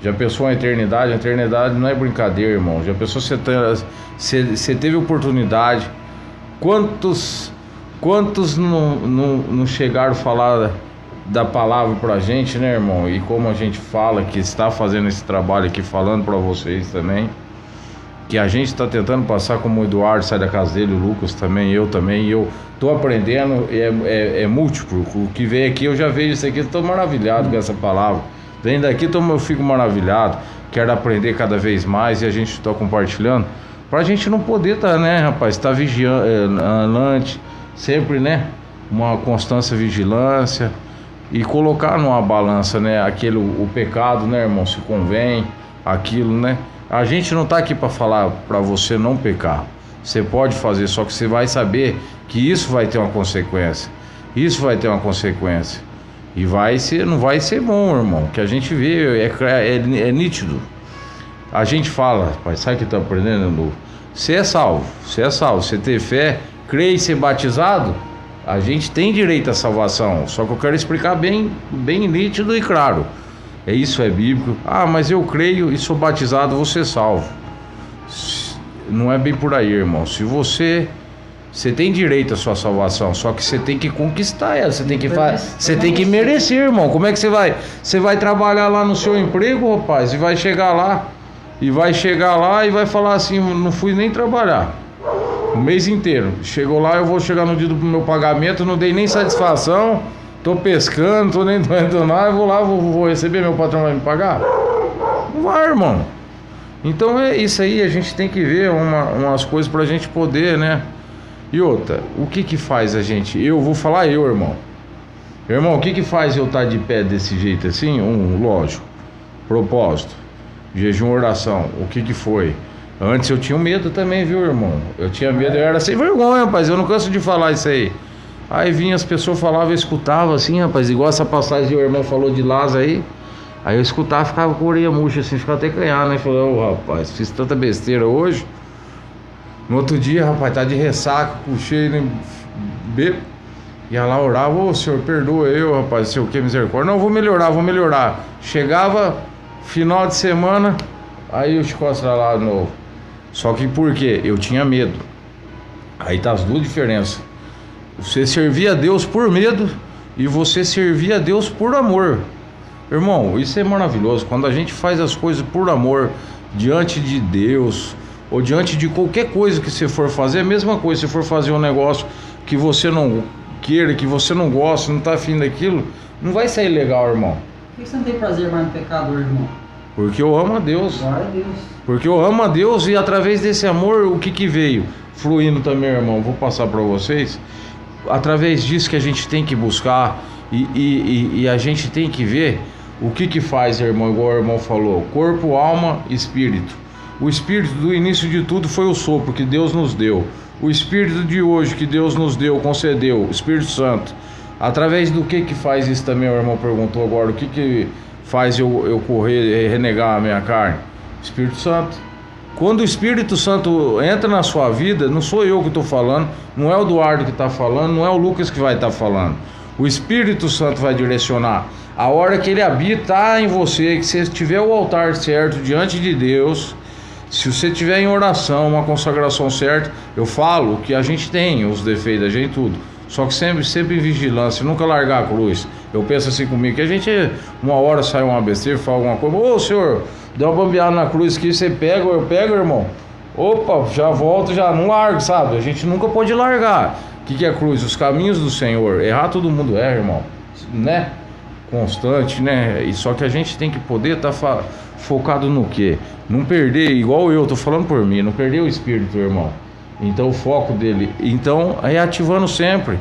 Já pensou a eternidade? A eternidade não é brincadeira, irmão. Já pensou, você teve oportunidade, quantos não chegaram a falar da palavra pra gente, né, irmão? E como a gente fala que está fazendo esse trabalho aqui, falando pra vocês também, que a gente está tentando passar, como o Eduardo sai da casa dele, o Lucas também, eu tô aprendendo, é múltiplo. O que vem aqui, eu já vejo isso aqui, estou maravilhado com essa palavra. Vem daqui, eu fico maravilhado, quero aprender cada vez mais, e a gente está compartilhando, pra gente não poder né, rapaz, estar vigilante, sempre, né, uma constância, vigilância, e colocar numa balança, né, o pecado, né, irmão, se convém, aquilo, né. A gente não tá aqui para falar para você não pecar. Você pode fazer, só que você vai saber que isso vai ter uma consequência. E não vai ser bom, irmão, que a gente vê, é nítido. A gente fala, pai, sabe o que tá aprendendo? Você é salvo, você ter fé, crer e ser batizado, a gente tem direito à salvação. Só que eu quero explicar bem nítido e claro. Isso é bíblico. Mas eu creio e sou batizado, vou ser salvo. Não é bem por aí, irmão. Se você tem direito à sua salvação, só que você tem que conquistar ela, você tem que merecer, irmão. Como é que você vai? Você vai trabalhar lá no seu emprego, rapaz, e vai chegar lá e vai falar assim, não fui nem trabalhar o mês inteiro. Chegou lá, eu vou chegar no dia do meu pagamento, não dei nem satisfação, tô pescando, tô nem doendo nada, eu vou lá, vou receber, meu patrão vai me pagar? Não vai, irmão. Então é isso aí, a gente tem que ver umas coisas pra gente poder, né? E outra, o que faz a gente? Eu vou falar irmão. Irmão, o que faz eu estar de pé desse jeito assim? Lógico, propósito, jejum, oração. O que foi? Antes eu tinha medo também, viu, irmão? Eu tinha medo, eu era sem vergonha, rapaz, eu não canso de falar isso aí. Aí vinha as pessoas falavam, eu escutava assim, rapaz, igual essa passagem que o irmão falou de Lázaro aí. Aí eu escutava, ficava com a orelha murcha assim, ficava até canhado, né? Falei, rapaz, fiz tanta besteira hoje. No outro dia, rapaz, tá de ressaca, puxei, né? Ia lá, orava, ô Senhor, perdoa eu, rapaz, sei o que, misericórdia. Não, vou melhorar. Chegava, final de semana, aí o chicote lá de novo. Só que por quê? Eu tinha medo. Aí tá as duas diferenças. Você servia a Deus por medo e você servia a Deus por amor. Irmão, isso é maravilhoso. Quando a gente faz as coisas por amor, diante de Deus, ou diante de qualquer coisa que você for fazer, é a mesma coisa. Se for fazer um negócio que você não queira, que você não gosta, não tá afim daquilo, não vai sair legal, irmão. Por que você não tem prazer mais no pecador, irmão? Porque eu amo a Deus. Glória a Deus. Porque eu amo a Deus e através desse amor, o que veio? Fluindo também, irmão, vou passar para vocês. Através disso que a gente tem que buscar e a gente tem que ver o que faz, irmão, igual o irmão falou, corpo, alma, espírito. O espírito do início de tudo foi o sopro que Deus nos deu. O espírito de hoje que Deus nos deu, concedeu, o Espírito Santo. Através do que faz isso também, o irmão perguntou agora, o que faz eu correr, renegar a minha carne? Espírito Santo. Quando o Espírito Santo entra na sua vida, não sou eu que estou falando, não é o Eduardo que está falando, não é o Lucas que vai estar falando. O Espírito Santo vai direcionar. A hora que ele habitar em você, que você tiver o altar certo diante de Deus, se você tiver em oração, uma consagração certa, eu falo que a gente tem os defeitos, a gente tudo. Só que sempre em vigilância, nunca largar a cruz. Eu penso assim comigo, que a gente, uma hora sai uma besteira, fala alguma coisa, ô senhor, deu uma bambeada na cruz aqui, você pega, eu pego, irmão. Opa, já volto, já não largo, sabe? A gente nunca pode largar. O que é cruz? Os caminhos do Senhor. Errar todo mundo erra, irmão, né? Constante, né? E só que a gente tem que poder estar focado no quê? Não perder, igual eu, tô falando por mim, não perder o espírito, irmão. Então o foco dele, então é ativando sempre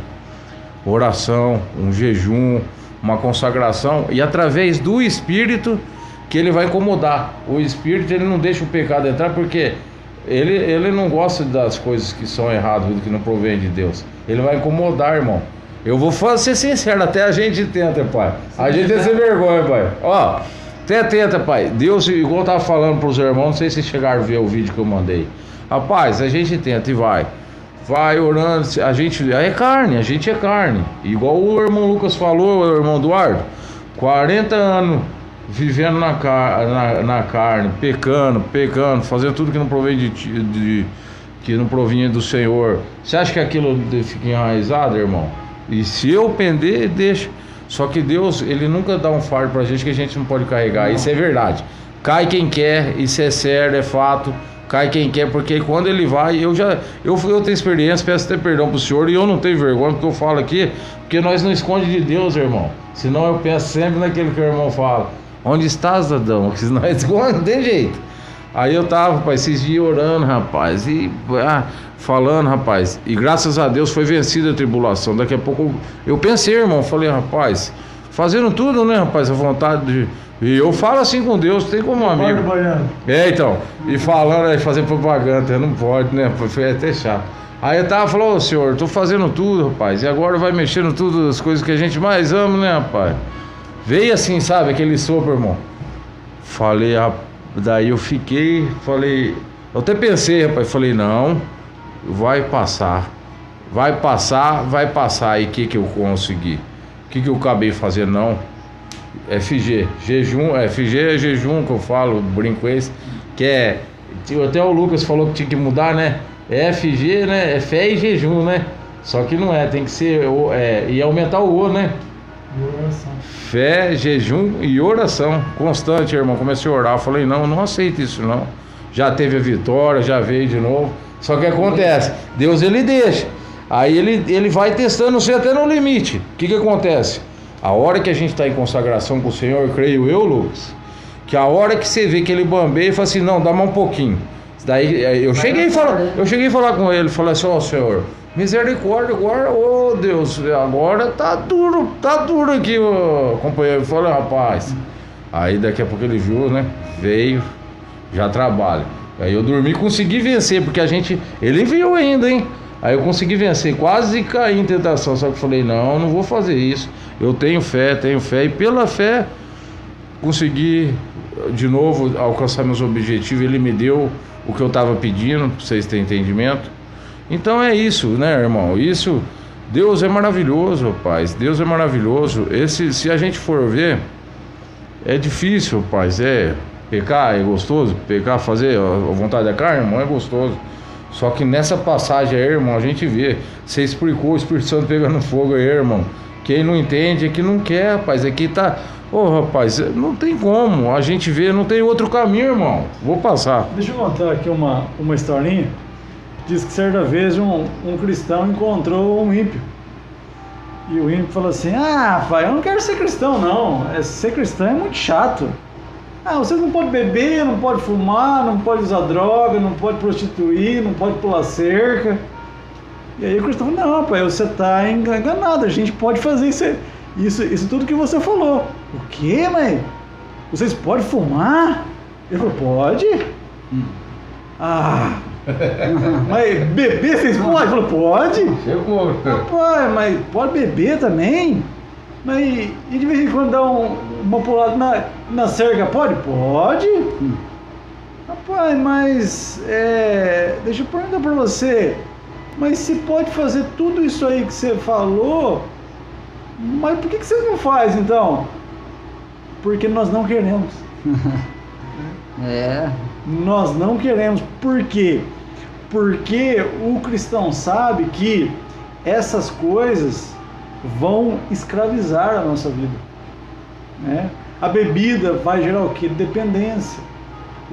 oração, um jejum, uma consagração, e através do espírito que ele vai incomodar. O espírito, ele não deixa o pecado entrar, porque ele não gosta das coisas que são erradas, que não provém de Deus. Ele vai incomodar, irmão. Eu vou ser sincero, até a gente tenta, pai. A gente tem sem vergonha, pai. Ó, até tenta, pai. Deus, igual eu tava falando pros irmãos, não sei se chegaram a ver o vídeo que eu mandei. Rapaz, a gente tenta e vai orando, a gente é carne, igual o irmão Lucas falou, o irmão Eduardo, 40 anos vivendo na carne, pecando, fazendo tudo que não provém que não provinha do Senhor. Você acha que aquilo fica enraizado, irmão? E se eu pender, deixa. Só que Deus, ele nunca dá um fardo pra gente que a gente não pode carregar. Isso é verdade. Cai quem quer, isso é sério, é fato. Cai quem quer, porque quando ele vai, eu tenho experiência, peço até perdão pro senhor, e eu não tenho vergonha porque eu falo aqui, porque nós não escondemos de Deus, irmão. Senão eu penso sempre naquele que o irmão fala: onde estás, Adão? Que nós escondemos, não tem jeito. Aí eu tava, rapaz, esses dias orando, rapaz, e falando, rapaz, e graças a Deus foi vencida a tribulação. Daqui a pouco eu pensei, irmão, falei, rapaz, fazendo tudo, né, rapaz, a vontade de... E eu falo assim com Deus, tem como um amigo. Então, e falando aí, fazendo propaganda, não pode, né? Foi até chato. Aí eu tava falando, ô senhor, tô fazendo tudo, rapaz, e agora vai mexendo tudo, as coisas que a gente mais ama, né, rapaz? Veio assim, sabe, aquele sopro, irmão. Falei, daí eu falei, eu até pensei, rapaz, falei, não, vai passar. E o que eu consegui? O que eu acabei fazendo, não? FG, jejum, FG é jejum que eu falo, brinco esse, que é, até o Lucas falou que tinha que mudar, né? FG, né? É fé e jejum, né? Só que não é, tem que ser, e aumentar o O, né? Oração. Fé, jejum e oração constante, irmão. Comecei a orar, eu falei, não aceito isso não. Já teve a vitória, já veio de novo. Só que acontece, Deus ele deixa. Aí ele vai testando você até no limite. O que acontece? A hora que a gente está em consagração com o Senhor, creio eu, Lucas, que a hora que você vê que ele bambeia e fala assim, não, dá mais um pouquinho. Daí eu cheguei a falar com ele, falei assim, ó Senhor, misericórdia, agora, ô Deus, agora tá duro aqui, ô companheiro. Eu falei, rapaz, aí daqui a pouco ele viu, né, veio, já trabalha. Aí eu dormi e consegui vencer, porque ele viu ainda, hein. Aí eu consegui vencer, quase caí em tentação, só que eu falei, não vou fazer isso. Eu tenho fé, e pela fé consegui de novo alcançar meus objetivos. Ele me deu o que eu estava pedindo, pra vocês terem entendimento. Então é isso, né, irmão? Isso Deus é maravilhoso, rapaz. Deus é maravilhoso. Se a gente for ver, é difícil, rapaz. Pecar é gostoso. Pecar, fazer a vontade da carne, irmão, é gostoso. Só que nessa passagem aí, irmão, a gente vê. Você explicou o Espírito Santo pegando fogo aí, irmão. Quem não entende é que não quer, rapaz. Aqui tá... rapaz, não tem como. A gente vê, não tem outro caminho, irmão. Vou passar. Deixa eu contar aqui uma historinha. Diz que certa vez um cristão encontrou um ímpio. E o ímpio falou assim: pai, eu não quero ser cristão não. Ser cristão é muito chato. Você não pode beber, não pode fumar, não pode usar droga, não pode prostituir, não pode pular cerca. E aí o cristão falou: não, pai, você está enganado, a gente pode fazer isso tudo que você falou. O quê, mãe? Vocês podem fumar? Ele falou: pode. Mas beber vocês podem? Ele falou: pode. Chegou. Rapaz, mas pode beber também? Mas e de vez em quando dar uma pulada na cerca, pode? Pode. Rapaz, mas deixa eu perguntar pra você, mas se pode fazer tudo isso aí que você falou, mas por que você não faz então? Porque nós não queremos. Nós não queremos. Por quê? Porque o cristão sabe que essas coisas vão escravizar a nossa vida, né? A bebida vai gerar o quê? Dependência.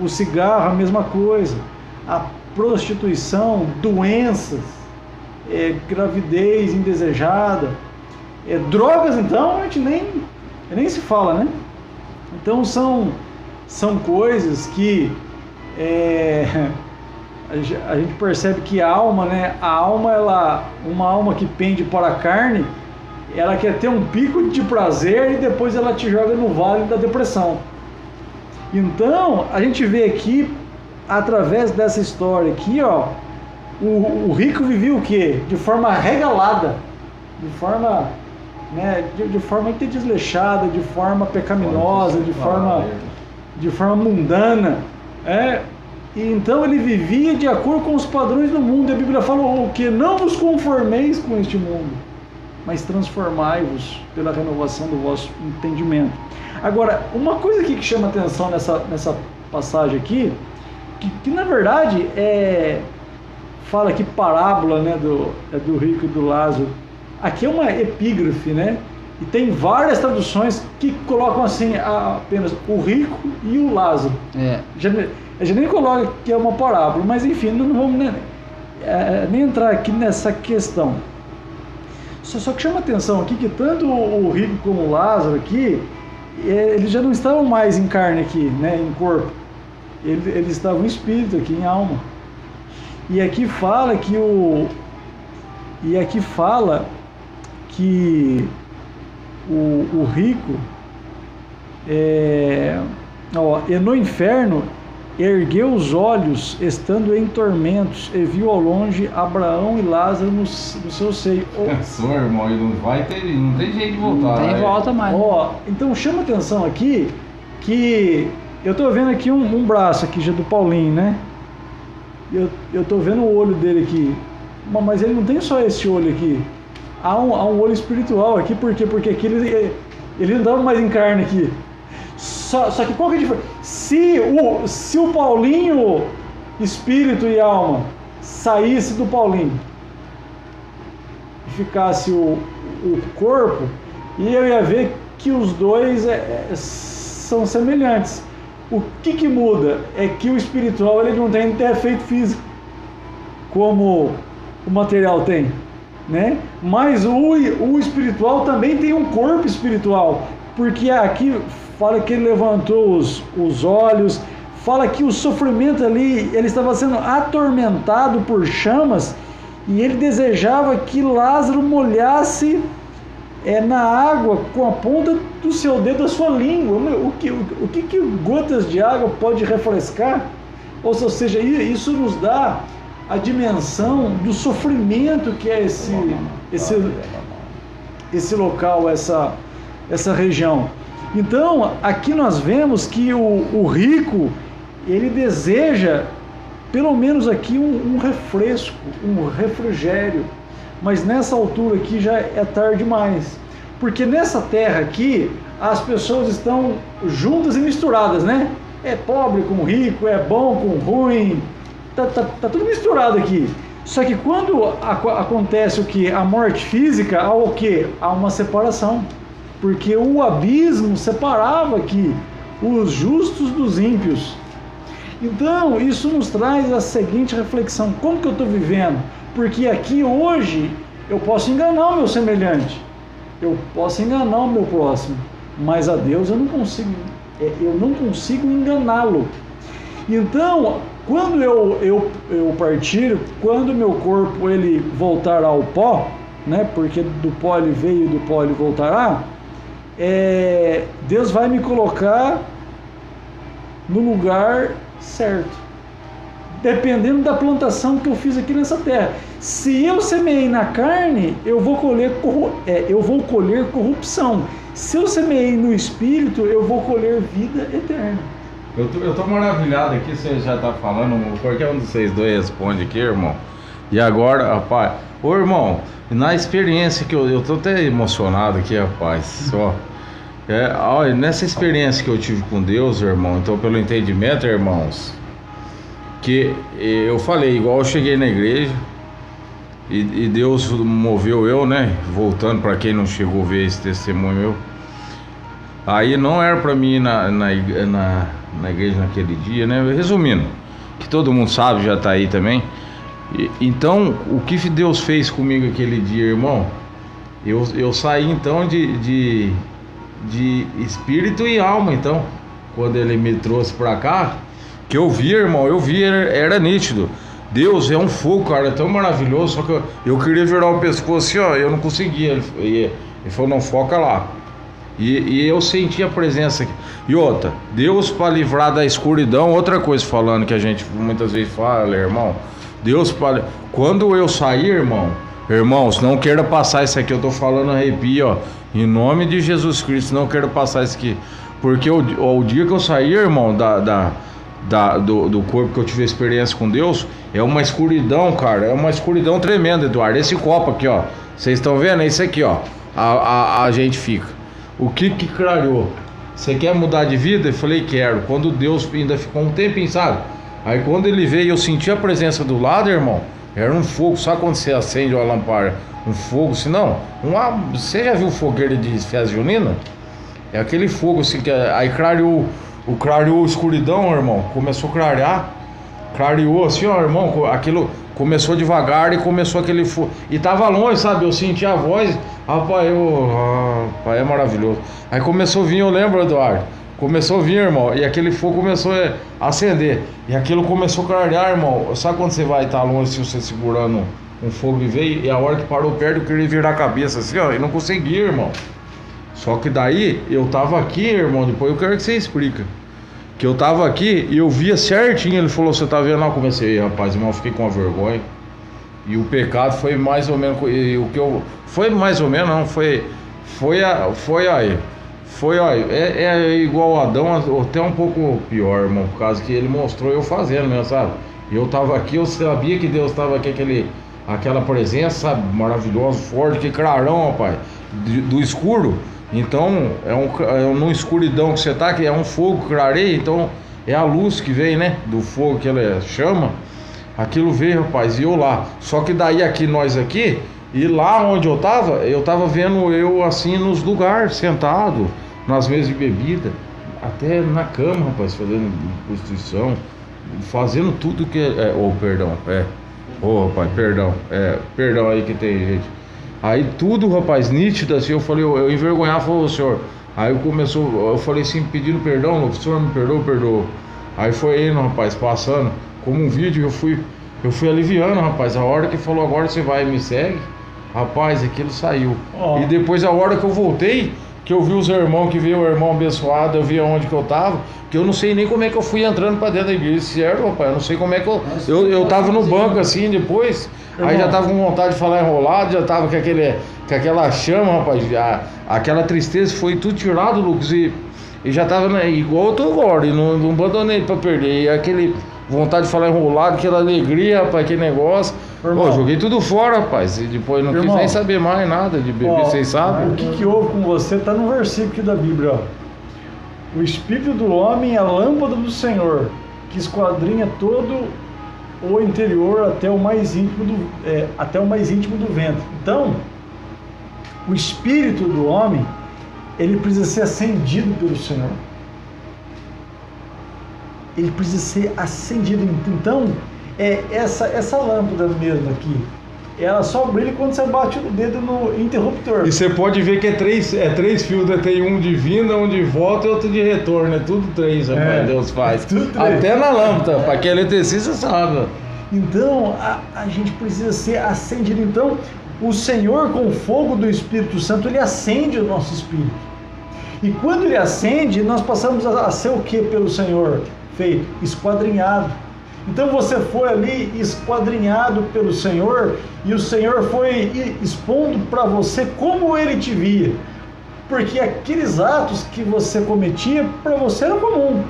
O cigarro, a mesma coisa. A prostituição, doenças, gravidez indesejada, drogas, então, a gente nem se fala, né? Então são coisas que a gente percebe que a alma, né? Uma alma que pende para a carne, ela quer ter um pico de prazer e depois ela te joga no vale da depressão. Então, a gente vê aqui, através dessa história aqui, o rico vivia o quê? De forma regalada, de forma, né, de forma desleixada, de forma pecaminosa, de forma mundana, E então ele vivia de acordo com os padrões do mundo. A Bíblia fala o que? Não vos conformeis com este mundo, mas transformai-vos pela renovação do vosso entendimento. Agora, uma coisa aqui que chama atenção nessa passagem aqui, que na verdade fala aqui parábola, né, do rico e do Lázaro. Aqui é uma epígrafe, né? E tem várias traduções que colocam assim apenas o rico e o Lázaro. Já nem coloca que é uma parábola, mas enfim, não vamos nem entrar aqui nessa questão. Só que chama atenção aqui que tanto o rico como o Lázaro aqui, eles já não estavam mais em carne aqui, né, em corpo. Eles estavam em espírito aqui, em alma. E aqui fala que o rico e no inferno ergueu os olhos, estando em tormentos, e viu ao longe Abraão e Lázaro no seu seio. Só, irmão, e não tem jeito de voltar. Não tem volta mais. Então chama atenção aqui que eu estou vendo aqui um braço aqui já do Paulinho, né? Eu estou vendo o olho dele aqui, mas ele não tem só esse olho aqui. Há um olho espiritual aqui, por quê? Porque aqui ele não estava mais em carne aqui. Só que qual que é a diferença? Se o Paulinho, espírito e alma, saísse do Paulinho e ficasse o corpo, e eu ia ver que os dois são semelhantes. O que muda é que o espiritual ele não tem efeito físico como o material tem, né? Mas o espiritual também tem um corpo espiritual, porque aqui fala que ele levantou os olhos, fala que o sofrimento ali, ele estava sendo atormentado por chamas, e ele desejava que Lázaro molhasse na água com a ponta do seu dedo, a sua língua. O que gotas de água pode refrescar? Ou seja, isso nos dá a dimensão do sofrimento que é esse local, essa região. Então, aqui nós vemos que o rico, ele deseja, pelo menos aqui, um refresco, um refrigério. mas nessa altura aqui já é tarde demais. Porque nessa terra aqui, as pessoas estão juntas e misturadas, né? É pobre com rico, é bom com ruim, tá tudo misturado aqui. Só que quando acontece o que? A morte física, há o que? Há uma separação. Porque o abismo separava aqui os justos dos ímpios. Então, isso nos traz a seguinte reflexão: como que eu estou vivendo? Porque aqui hoje eu posso enganar o meu semelhante, eu posso enganar o meu próximo, mas a Deus eu não consigo enganá-lo. Então, quando eu partir, quando meu corpo ele voltar ao pó, né? Porque do pó ele veio e do pó ele voltará. Deus vai me colocar no lugar certo, dependendo da plantação que eu fiz aqui nessa terra. Se eu semeei na carne, eu vou colher corrupção. Se eu semeei no espírito, eu vou colher vida eterna. Eu tô maravilhado aqui, você já tá falando, qualquer um de vocês dois responde aqui, irmão. E agora, rapaz, ô irmão, na experiência que eu tô até emocionado aqui, rapaz, só. Olha, nessa experiência que eu tive com Deus, irmão, então pelo entendimento, irmãos, que eu falei, igual eu cheguei na igreja e Deus moveu eu, né, voltando para quem não chegou a ver esse testemunho meu, aí não era para mim ir na igreja naquele dia, né, resumindo, que todo mundo sabe, já tá aí também. Então, o que Deus fez comigo aquele dia, irmão, eu saí então de espírito e alma, então, quando ele me trouxe pra cá, que eu vi, irmão, era nítido. Deus é um fogo, cara, é tão maravilhoso, só que eu queria virar o pescoço assim, ó, eu não conseguia. Ele falou, não, foca lá. E eu senti a presença aqui. E outra, Deus para livrar da escuridão, outra coisa falando que a gente muitas vezes fala, irmão, Deus para... Quando eu sair, irmãos, não queira passar isso aqui, eu tô falando arrepio, ó, em nome de Jesus Cristo, não quero passar isso aqui, porque o dia que eu sair, irmão, do corpo que eu tive experiência com Deus, é uma escuridão, cara, é uma escuridão tremenda, Eduardo. Esse copo aqui, ó, vocês estão vendo? É isso aqui, ó, a gente fica. O que clareou? Você quer mudar de vida? Eu falei, quero. Quando Deus ainda ficou um tempinho, sabe? Aí quando ele veio, eu senti a presença do lado, irmão, era um fogo. Sabe quando você acende uma lamparina? Um fogo, se não, você já viu fogueira de festa junina? É aquele fogo assim, que aí clareou a escuridão, irmão, começou a clareou assim, ó, irmão, aquilo começou devagar e começou aquele fogo, e tava longe, sabe, eu senti a voz, rapaz, é maravilhoso. Aí começou a vir, eu lembro, Eduardo, começou a vir, irmão, e aquele fogo começou a acender, e aquilo começou a clarear, irmão. Sabe quando você vai estar longe, se você segurando um fogo e veio, e a hora que parou perto eu queria virar a cabeça assim, ó, e não conseguia, irmão. Só que daí eu tava aqui, irmão, depois eu quero que você explica. Que eu tava aqui e eu via certinho, ele falou, você tá vendo? Não, comecei, rapaz, irmão, eu fiquei com a vergonha. E o pecado foi mais ou menos, e o que eu, foi mais ou menos, não, foi aí. É igual Adão, até um pouco pior, irmão, por causa que ele mostrou eu fazendo, né, sabe? Eu tava aqui, eu sabia que Deus tava aqui, aquela presença, sabe, maravilhosa, forte, que clarão, rapaz, do escuro. Então, numa escuridão que você tá, que é um fogo que clareia, então é a luz que vem, né, do fogo que ela chama, aquilo veio, rapaz, e eu lá. Só que daí aqui, nós aqui, e lá onde eu tava vendo eu assim nos lugares, sentado, nas mesas de bebida, até na cama, rapaz, fazendo prostituição, fazendo tudo que rapaz, perdão aí que tem gente. Aí tudo, rapaz, nítido assim, eu falei, eu envergonhava, falou, senhor. Aí eu falei assim, pedindo perdão, o senhor me perdoou. Aí foi indo, rapaz, passando, como um vídeo, eu fui aliviando, rapaz. A hora que falou, agora você vai e me segue, rapaz, aquilo saiu. Oh. E depois a hora que eu voltei, que eu vi os irmãos, que veio o irmão abençoado, eu vi onde que eu tava, que eu não sei nem como é que eu fui entrando pra dentro da igreja, certo, rapaz? Eu não sei como é que eu tava no banco assim, depois, aí já tava com vontade de falar enrolado, já tava com aquela chama, rapaz, aquela tristeza foi tudo tirado, Lucas, e já tava igual eu tô agora, e não abandonei pra perder, e vontade de falar enrolado, aquela alegria, rapaz, que negócio. Irmão. Pô, joguei tudo fora, rapaz. E depois não quis Irmão. nem saber mais nada de beber, Ó, vocês sabem. O que houve com você está no versículo aqui da Bíblia, ó. O espírito do homem é a lâmpada do Senhor, que esquadrinha todo o interior até o mais íntimo do ventre. Então, o espírito do homem, ele precisa ser acendido pelo Senhor. Ele precisa ser acendido. Então, essa lâmpada mesmo aqui, ela só brilha quando você bate o dedo no interruptor. E você pode ver que é três fios, né? Tem um de vinda, um de volta e outro de retorno. É tudo três, rapaz, Deus faz. Tudo três. Até na lâmpada, para quem é eletricista sabe. Então, a gente precisa ser acendido. Então, o Senhor, com o fogo do Espírito Santo, ele acende o nosso espírito. E quando ele acende, nós passamos a ser o que pelo Senhor? Feito? Esquadrinhado. Então você foi ali esquadrinhado pelo Senhor e o Senhor foi expondo para você como ele te via. Porque aqueles atos que você cometia, para você era comum,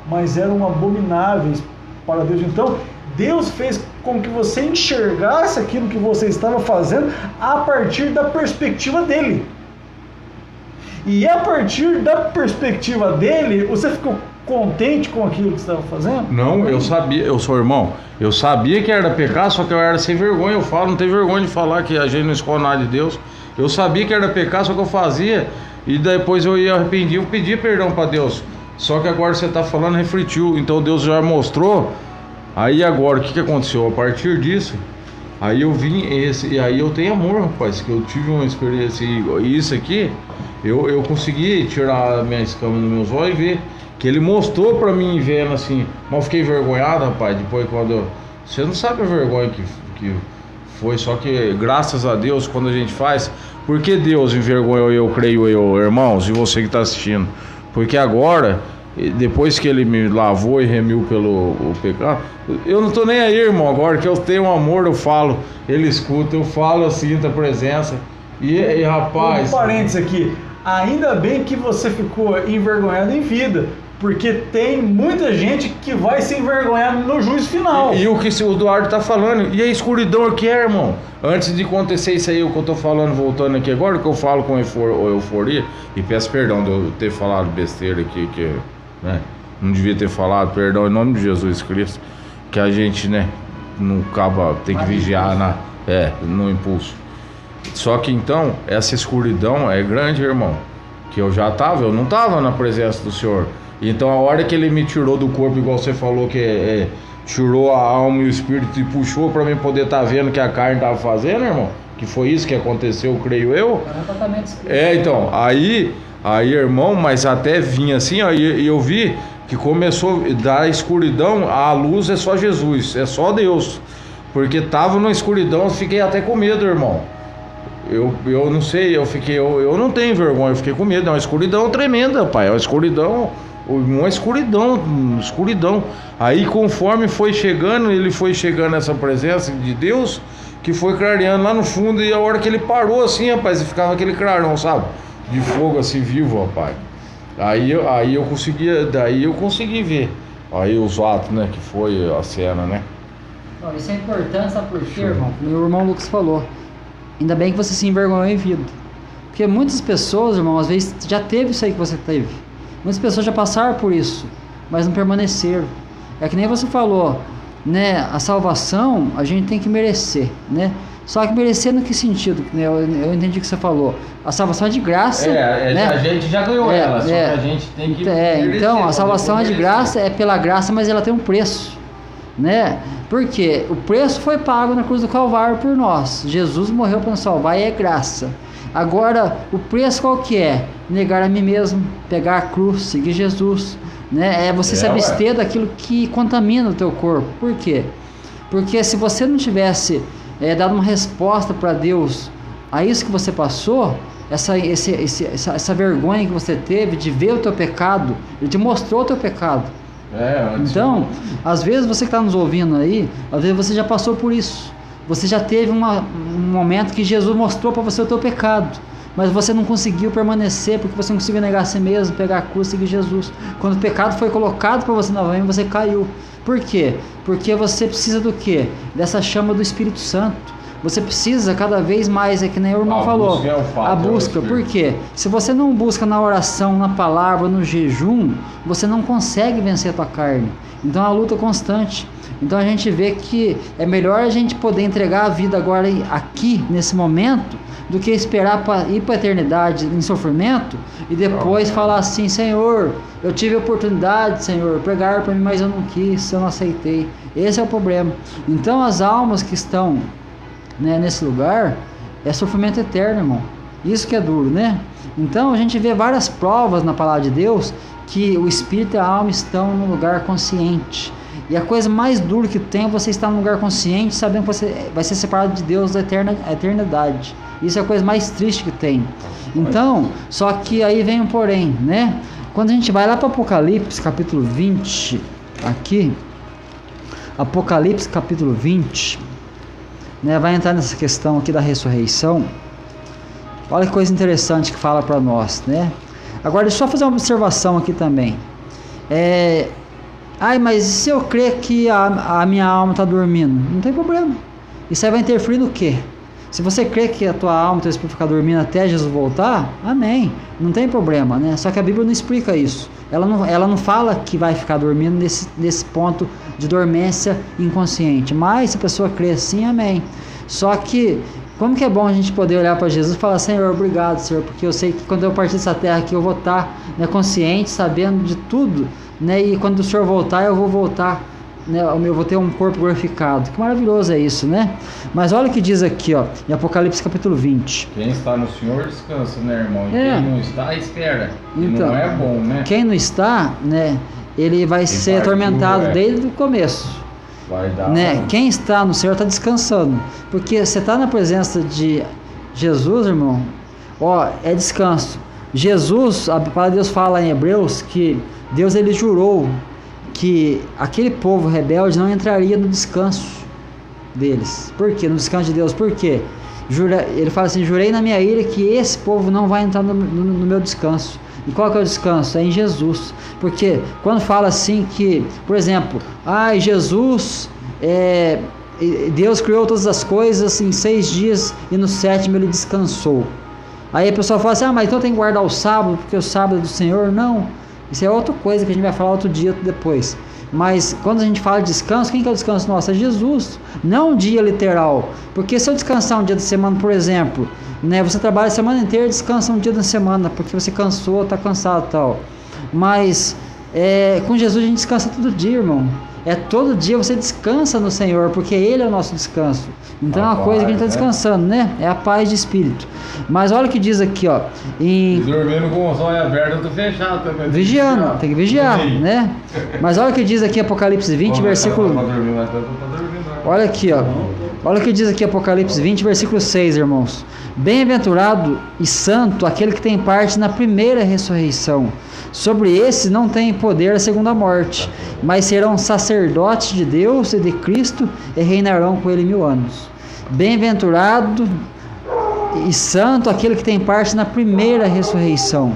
mas eram abomináveis para Deus. Então, Deus fez com que você enxergasse aquilo que você estava fazendo a partir da perspectiva dele. E a partir da perspectiva dele, você ficou contente com aquilo que você estava fazendo? Não, eu sabia, eu sou irmão, eu sabia que era pecado, só que eu era sem vergonha, eu falo, não tem vergonha de falar que a gente não escolhe nada de Deus. Eu sabia que era pecado, só que eu fazia, e depois eu ia arrependir, eu pedia perdão para Deus. Só que agora você está falando, refletiu, então Deus já mostrou. Aí agora, o que aconteceu? A partir disso, aí eu vim, e aí eu tenho amor, rapaz, que eu tive uma experiência, e isso aqui, eu consegui tirar a minha escama dos meus olhos e ver que ele mostrou pra mim vendo assim, mas eu fiquei envergonhado, rapaz, depois você não sabe a vergonha que foi, só que graças a Deus quando a gente faz, porque Deus envergonhou eu, creio eu, irmãos, e você que tá assistindo, porque agora, depois que ele me lavou e remiu pelo pecado, eu não tô nem aí, irmão, agora que eu tenho amor, eu falo, ele escuta, eu falo, eu sinto a presença, e rapaz... Um parênteses aqui, ainda bem que você ficou envergonhado em vida, porque tem muita gente que vai se envergonhar no juízo final. E o que o Eduardo tá falando, e a escuridão aqui é, irmão, antes de acontecer isso aí, o que eu tô falando, voltando aqui agora, que eu falo com euforia, e peço perdão de eu ter falado besteira aqui, que né, não devia ter falado, perdão, em nome de Jesus Cristo, que a gente, né, não acaba, tem que vigiar no impulso. Só que então, essa escuridão é grande, irmão, que eu não tava na presença do Senhor. Então a hora que ele me tirou do corpo, igual você falou, que tirou a alma e o espírito e puxou para mim poder estar vendo que a carne tava fazendo, irmão, que foi isso que aconteceu, creio eu. Então, aí, irmão, mas até vinha assim, ó, e eu vi que começou da escuridão, a luz é só Jesus, é só Deus, porque tava na escuridão, eu fiquei até com medo, irmão. Eu não sei, eu não tenho vergonha, eu fiquei com medo, é uma escuridão tremenda, pai, é uma escuridão. Aí conforme foi chegando, ele foi chegando nessa presença de Deus, que foi clareando lá no fundo, e a hora que ele parou assim, rapaz, ficava aquele clarão, sabe? De fogo assim, vivo, rapaz. Aí eu consegui ver. Aí os atos, né, que foi a cena, né? Não, isso é importante, sabe por quê, irmão? Como o irmão Lucas falou. Ainda bem que você se envergonhou em vida. Porque muitas pessoas, irmão, às vezes já teve isso aí que você teve. Muitas pessoas já passaram por isso, mas não permaneceram. É que nem você falou, né? A salvação a gente tem que merecer, né? Só que merecer no que sentido? Né? Eu entendi o que você falou. A salvação é de graça. Né? A gente já ganhou ela, só que a gente tem que merecer, então, a salvação é de graça, é pela graça, mas ela tem um preço. Né? Porque o preço foi pago na cruz do Calvário por nós. Jesus morreu para nos salvar e é graça. Agora, o preço qual que é? Negar a mim mesmo, pegar a cruz, seguir Jesus, né? É você se abster daquilo que contamina o teu corpo. Por quê? Porque se você não tivesse dado uma resposta para Deus a isso que você passou, essa vergonha que você teve de ver o teu pecado, Ele te mostrou o teu pecado. Então, às vezes você que está nos ouvindo aí, às vezes você já passou por isso. Você já teve um momento que Jesus mostrou para você o teu pecado. mas você não conseguiu permanecer, porque você não conseguiu negar a si mesmo, pegar a cruz e seguir Jesus. Quando o pecado foi colocado para você novamente, você caiu. Por quê? Porque você precisa do quê? Dessa chama do Espírito Santo. Você precisa cada vez mais, é que nem o irmão falou, a busca. Por quê? Se você não busca na oração, na palavra, no jejum, você não consegue vencer a tua carne. Então é uma luta constante. Então a gente vê que é melhor a gente poder entregar a vida agora aqui, nesse momento, do que esperar para ir para a eternidade em sofrimento e depois falar assim: Senhor, eu tive a oportunidade, Senhor, pregar para mim, mas eu não quis, eu não aceitei. Esse é o problema. Então as almas que estão, né, nesse lugar, é sofrimento eterno, irmão. Isso que é duro, né? Então a gente vê várias provas na palavra de Deus que o espírito e a alma estão no lugar consciente. E a coisa mais dura que tem é você estar num lugar consciente, sabendo que você vai ser separado de Deus da eternidade. Isso é a coisa mais triste que tem. Então, só que aí vem um porém, né? Quando a gente vai lá para Apocalipse capítulo 20, aqui, Apocalipse capítulo 20, né, vai entrar nessa questão aqui da ressurreição. Olha que coisa interessante que fala para nós, né? Agora, deixa eu só fazer uma observação aqui também. Mas se eu crer que a minha alma está dormindo? Não tem problema. Isso aí vai interferir no quê? Se você crê que a tua alma vai ficar dormindo até Jesus voltar, amém. Não tem problema, né? Só que a Bíblia não explica isso. Ela não fala que vai ficar dormindo nesse ponto de dormência inconsciente. Mas se a pessoa crê assim, amém. Só que, como que é bom a gente poder olhar para Jesus e falar: Senhor, obrigado, Senhor, porque eu sei que quando eu partir dessa terra aqui eu vou estar, né, consciente, sabendo de tudo, né, e quando o Senhor voltar, eu vou voltar, né, eu vou ter um corpo glorificado. Que maravilhoso é isso, né? Mas olha o que diz aqui, ó, em Apocalipse capítulo 20. Quem está no Senhor descansa, né, irmão? E quem não está, espera. Então, não é bom, né? Quem não está, né, ele vai ser atormentado desde o começo. Vai dar, né? Quem está no Senhor está descansando, porque você está na presença de Jesus, irmão, ó, é descanso. Jesus, a palavra de Deus fala em Hebreus que Deus, ele jurou que aquele povo rebelde não entraria no descanso deles. Por quê? No descanso de Deus. Por quê? Ele fala assim: jurei na minha ira que esse povo não vai entrar no meu descanso. E qual que é o descanso? É em Jesus. Porque quando fala assim que, por exemplo, Jesus, Deus criou todas as coisas em 6 dias e no 7º ele descansou. Aí a pessoa fala assim: mas então tem que guardar o sábado, porque o sábado é do Senhor. Não, isso é outra coisa que a gente vai falar outro dia depois. Mas quando a gente fala de descanso, quem que é o descanso nosso? É Jesus, não um dia literal. Porque se eu descansar um dia da semana, por exemplo, né, você trabalha a semana inteira, descansa um dia da semana, porque você cansou, está cansado e tal. Mas com Jesus a gente descansa todo dia, irmão. Todo dia você descansa no Senhor, porque Ele é o nosso descanso. Então é uma coisa que a gente está descansando, né? É a paz de espírito. Mas olha o que diz aqui, ó. Dormindo com os olhos abertos, eu tô fechado também. Vigiando, tem que vigiar, né? Mas olha o que diz aqui Apocalipse 20, versículo... Olha aqui, ó. Olha o que diz aqui Apocalipse 20, versículo 6, irmãos. Bem-aventurado e santo aquele que tem parte na primeira ressurreição. Sobre esse não tem poder a segunda morte, mas serão sacerdotes de Deus e de Cristo e reinarão com ele 1000 anos. Bem-aventurado e santo aquele que tem parte na primeira ressurreição.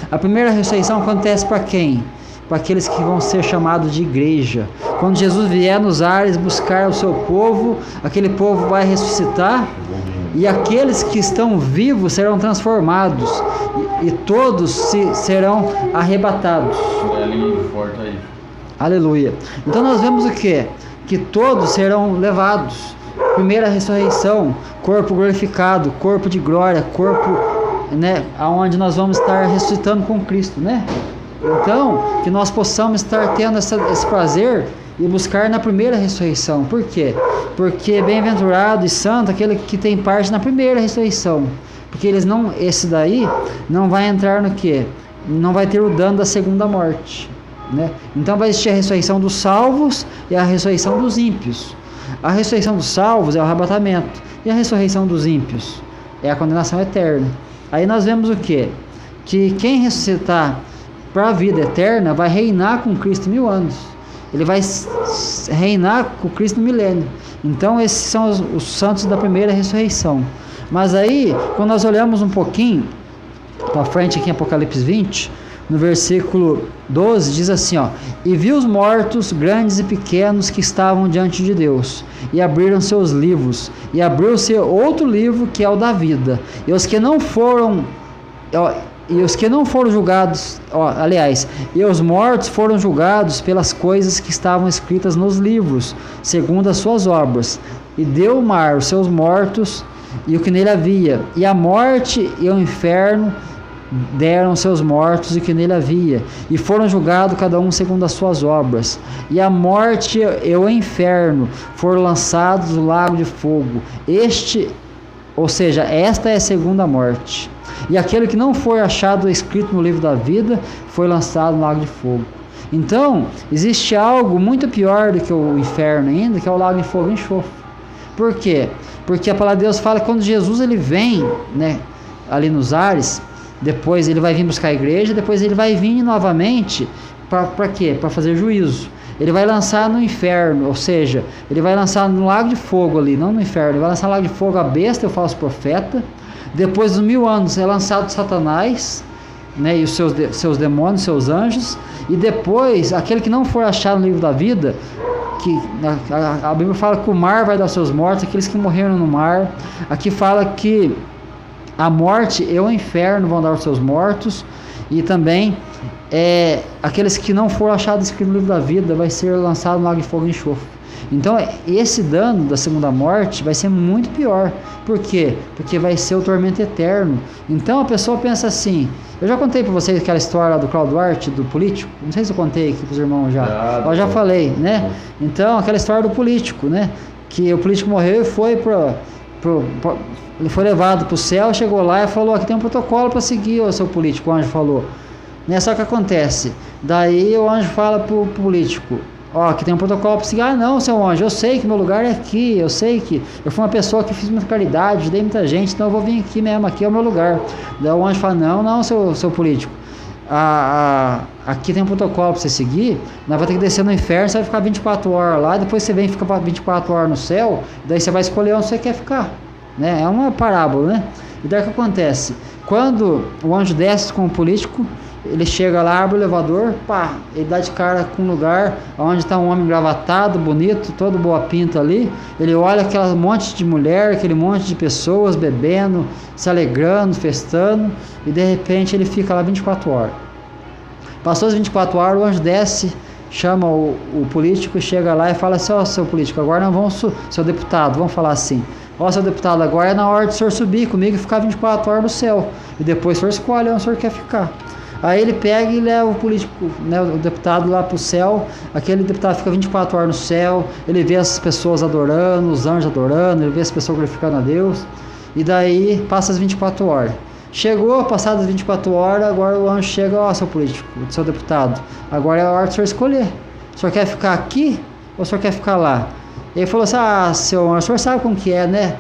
A primeira ressurreição acontece para quem? Para aqueles que vão ser chamados de igreja. Quando Jesus vier nos ares buscar o seu povo, aquele povo vai ressuscitar e aqueles que estão vivos serão transformados e todos serão arrebatados. Aleluia. Então nós vemos o quê? Que todos serão levados. Primeira ressurreição, corpo glorificado, corpo de glória, corpo, né, aonde nós vamos estar ressuscitando com Cristo, né? Então, que nós possamos estar tendo esse prazer e buscar na primeira ressurreição. Por quê? Porque bem-aventurado e santo aquele que tem parte na primeira ressurreição. Porque esse daí não vai entrar no quê? Não vai ter o dano da segunda morte, né? Então vai existir a ressurreição dos salvos e a ressurreição dos ímpios. A ressurreição dos salvos é o arrebatamento, e a ressurreição dos ímpios é a condenação eterna. Aí nós vemos o quê? Que quem ressuscitar para a vida eterna vai reinar com Cristo 1000 anos. Ele vai reinar com Cristo no milênio. Então esses são os santos da primeira ressurreição. Mas aí, quando nós olhamos um pouquinho para frente aqui em Apocalipse 20, no versículo 12, diz assim, ó: e vi os mortos, grandes e pequenos, que estavam diante de Deus, e abriram seus livros, e abriu-se outro livro, que é o da vida, e os que não foram julgados, e os mortos foram julgados pelas coisas que estavam escritas nos livros, segundo as suas obras. E deu o mar os seus mortos e o que nele havia, e a morte e o inferno deram seus mortos e o que nele havia, e foram julgados cada um segundo as suas obras. E a morte e o inferno foram lançados no lago de fogo. Esta é a segunda morte. E aquele que não foi achado escrito no livro da vida foi lançado no lago de fogo. Então, existe algo muito pior do que o inferno ainda, que é o lago de fogo e enxofre. Por quê? Porque a palavra de Deus fala que quando Jesus ele vem, né, ali nos ares, depois ele vai vir buscar a igreja, depois ele vai vir novamente, para quê? Para fazer juízo. Ele vai lançar no inferno, ou seja, ele vai lançar no lago de fogo ali, não no inferno, ele vai lançar no lago de fogo a besta, o falso profeta. Depois dos 1000 anos é lançado Satanás, né, e os seus demônios, seus anjos. E depois, aquele que não for achado no livro da vida, que a Bíblia fala que o mar vai dar seus mortos, aqueles que morreram no mar. Aqui fala que a morte e o inferno vão dar os seus mortos, e também aqueles que não foram achados escritos no livro da vida vai ser lançado no lago de fogo e enxofre. Então esse dano da segunda morte vai ser muito pior. Por quê? Porque vai ser o tormento eterno. Então a pessoa pensa assim, eu já contei para vocês aquela história do Cláudio Duarte, do político, não sei se eu contei aqui para os irmãos já, eu já falei, né? Então aquela história do político, né? Que o político morreu e foi ele foi levado para o céu, chegou lá e falou, aqui tem um protocolo para seguir, o seu político, o anjo falou. Né? Só que acontece, daí o anjo fala para o político, aqui tem um protocolo para seguir. Não, seu anjo, eu sei que meu lugar é aqui, eu sei que eu fui uma pessoa que fiz muita caridade, ajudei muita gente, então eu vou vir aqui mesmo, aqui é o meu lugar. Daí o anjo fala, não, seu político, aqui tem um protocolo para você seguir, nós vamos ter que descer no inferno, você vai ficar 24 horas lá, depois você vem e fica 24 horas no céu, daí você vai escolher onde você quer ficar. Né? É uma parábola, né? E daí o que acontece? Quando o anjo desce com o político, ele chega lá, abre o elevador, ele dá de cara com um lugar onde está um homem engravatado, bonito, todo boa pinta ali. Ele olha aquele monte de mulher, aquele monte de pessoas bebendo, se alegrando, festando, e de repente ele fica lá 24 horas. Passou as 24 horas, o anjo desce, chama o político, chega lá e fala assim, seu político, agora nós vamos, seu deputado, vamos falar assim, seu deputado, agora é na hora de o senhor subir comigo e ficar 24 horas no céu, e depois o senhor escolhe onde o senhor quer ficar. Aí ele pega e leva o político, né, o deputado lá para o céu, aquele deputado fica 24 horas no céu, ele vê as pessoas adorando, os anjos adorando, ele vê as pessoas glorificando a Deus, e daí passa as 24 horas. Chegou, passadas as 24 horas, agora o anjo chega, seu político, seu deputado, agora é a hora do senhor escolher. O senhor quer ficar aqui ou o senhor quer ficar lá? Ele falou assim, seu anjo, o senhor sabe como que é, né?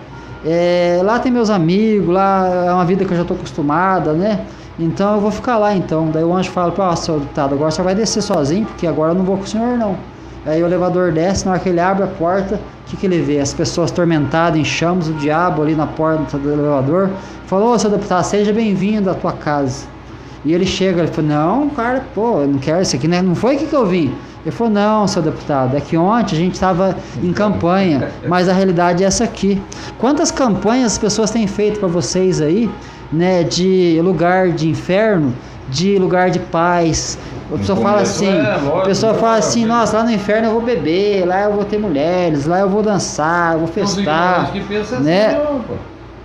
Lá tem meus amigos, lá é uma vida que eu já estou acostumada, né? Então eu vou ficar lá então. Daí o anjo fala, seu deputado, agora o senhor vai descer sozinho, porque agora eu não vou com o senhor não. Aí o elevador desce, na hora que ele abre a porta, o que ele vê? As pessoas atormentadas, em chamas, o diabo ali na porta do elevador. Falou, seu deputado, seja bem-vindo à tua casa. E ele chega, ele falou, não, cara, eu não quero isso aqui, né? Não foi aqui que eu vim. Ele falou, não, seu deputado, é que ontem a gente estava em campanha, mas a realidade é essa aqui. Quantas campanhas as pessoas têm feito para vocês aí, né, de lugar de inferno, de lugar de paz? A pessoa fala assim, nossa, lá no inferno eu vou beber, lá eu vou ter mulheres, lá eu vou dançar, eu vou festar, né?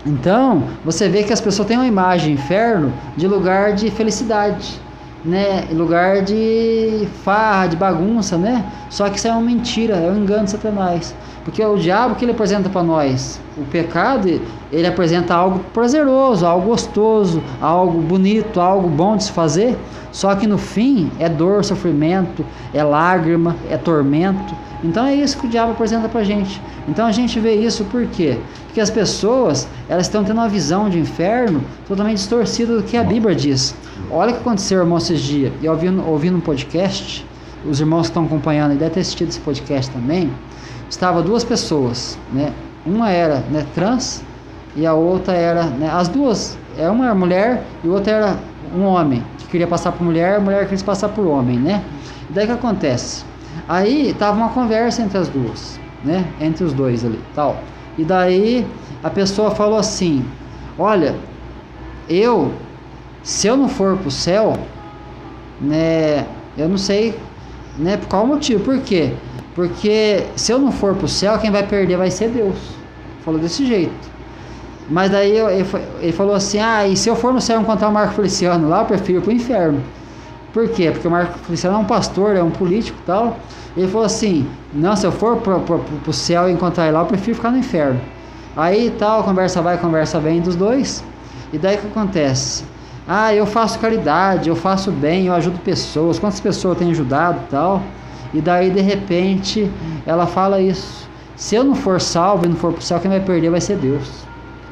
Então, você vê que as pessoas têm uma imagem de inferno de lugar de felicidade, né? Lugar de farra, de bagunça, né? Só que isso é uma mentira, é um engano de Satanás. Porque o diabo que ele apresenta para nós, o pecado, ele apresenta algo prazeroso, algo gostoso, algo bonito, algo bom de se fazer. Só que no fim é dor, sofrimento, é lágrima, é tormento. Então é isso que o diabo apresenta pra gente. Então a gente vê isso por quê? Porque as pessoas, elas estão tendo uma visão de inferno totalmente distorcida do que a Bíblia diz. Olha o que aconteceu, irmão, esses dias. E ouvindo um podcast, os irmãos que estão acompanhando e devem ter assistido esse podcast também, estava duas pessoas, né? Uma era, né, trans e a outra era, né, as duas, uma era mulher e outra era um homem, que queria passar por mulher, a mulher queria passar por homem, né? E daí o que acontece? Aí tava uma conversa entre as duas, né? Entre os dois ali, tal. E daí a pessoa falou assim: olha, se eu não for pro céu, né, eu não sei, né, por qual motivo. Por quê? Porque se eu não for pro céu, quem vai perder vai ser Deus. Falou desse jeito. Mas daí ele falou assim: e se eu for no céu encontrar o Marco Feliciano lá, eu prefiro ir pro inferno. Por quê? Porque o Marco Feliciano é um pastor, é um político e tal. Ele falou assim: não, se eu for pro céu e encontrar ele lá, eu prefiro ficar no inferno. Aí tal, conversa vai, conversa vem dos dois. E daí o que acontece? Eu faço caridade, eu faço bem, eu ajudo pessoas. Quantas pessoas eu tenho ajudado e tal? E daí de repente ela fala isso: se eu não for salvo e não for pro céu, quem vai perder vai ser Deus.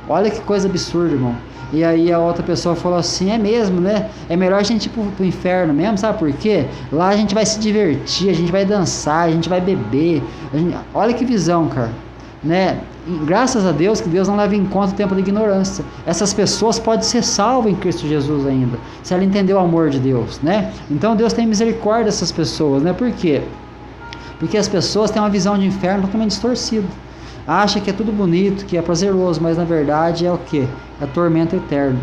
Olha que coisa absurda, irmão. E aí a outra pessoa falou assim: é mesmo, né? É melhor a gente ir pro inferno mesmo, sabe por quê? Lá a gente vai se divertir, a gente vai dançar, a gente vai beber. Olha que visão, cara, né? E graças a Deus que Deus não leva em conta o tempo da ignorância. Essas pessoas podem ser salvas em Cristo Jesus ainda, se ela entender o amor de Deus, né? Então Deus tem misericórdia dessas pessoas, né? Por quê? Porque as pessoas têm uma visão de inferno totalmente distorcida. Acha que é tudo bonito, que é prazeroso, mas na verdade é o quê? É tormento eterno.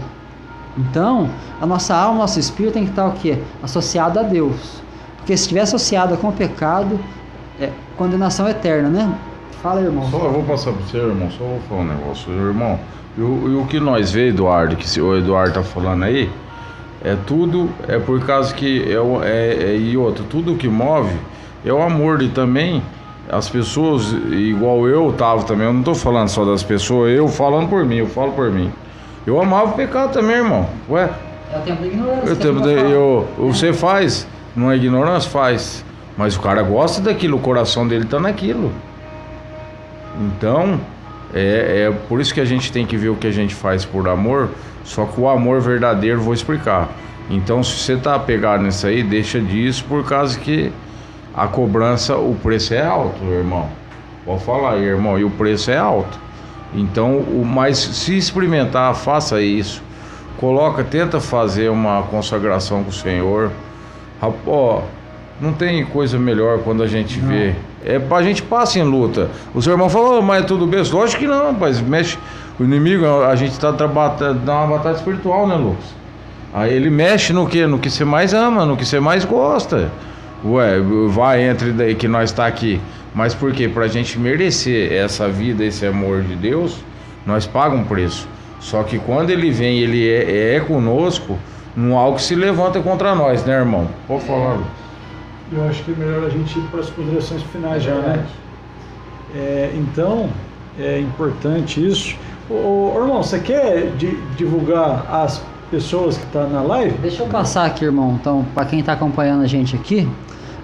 Então, a nossa alma, o nosso espírito tem que estar o quê? Associado a Deus. Porque se estiver associado com o pecado, é condenação eterna, né? Fala, irmão. Só eu vou passar para você, irmão, só vou falar um negócio. Irmão, e o que nós vê, Eduardo, que o Eduardo tá falando aí, é por causa que e outro, tudo que move é o amor. E também as pessoas, igual eu tava também, eu não tô falando só das pessoas, eu falando por mim, eu falo por mim. Eu amava o pecado também, irmão. Ué? É o tempo da ignorância. Você faz, não é ignorância, faz. Mas o cara gosta daquilo, o coração dele tá naquilo. Então, é por isso que a gente tem que ver o que a gente faz por amor. Só que o amor verdadeiro, vou explicar. Então, se você tá apegado nisso aí, deixa disso, por causa que a cobrança, o preço é alto, irmão. Pode falar aí, irmão, e o preço é alto. Então, mas se experimentar, faça isso. Tenta fazer uma consagração com o Senhor. Não tem coisa melhor quando a gente vê. A gente passa em luta. O seu irmão falou: mas é tudo bem? Lógico que não, rapaz. Mexe. O inimigo, a gente tá dando uma batalha espiritual, né, Lucas? Aí ele mexe no quê? No que você mais ama, no que você mais gosta. Entre daí que nós tá aqui. Mas por quê? Pra gente merecer essa vida, esse amor de Deus, nós pagamos um preço. Só que quando ele vem, ele é conosco, num algo que se levanta contra nós, né, irmão? Pode falar, Lucas. Eu acho que é melhor a gente ir para as considerações finais já, né? Então, é importante isso. Irmão, você quer divulgar as pessoas que estão na live? Deixa eu passar aqui, irmão, então, para quem está acompanhando a gente aqui,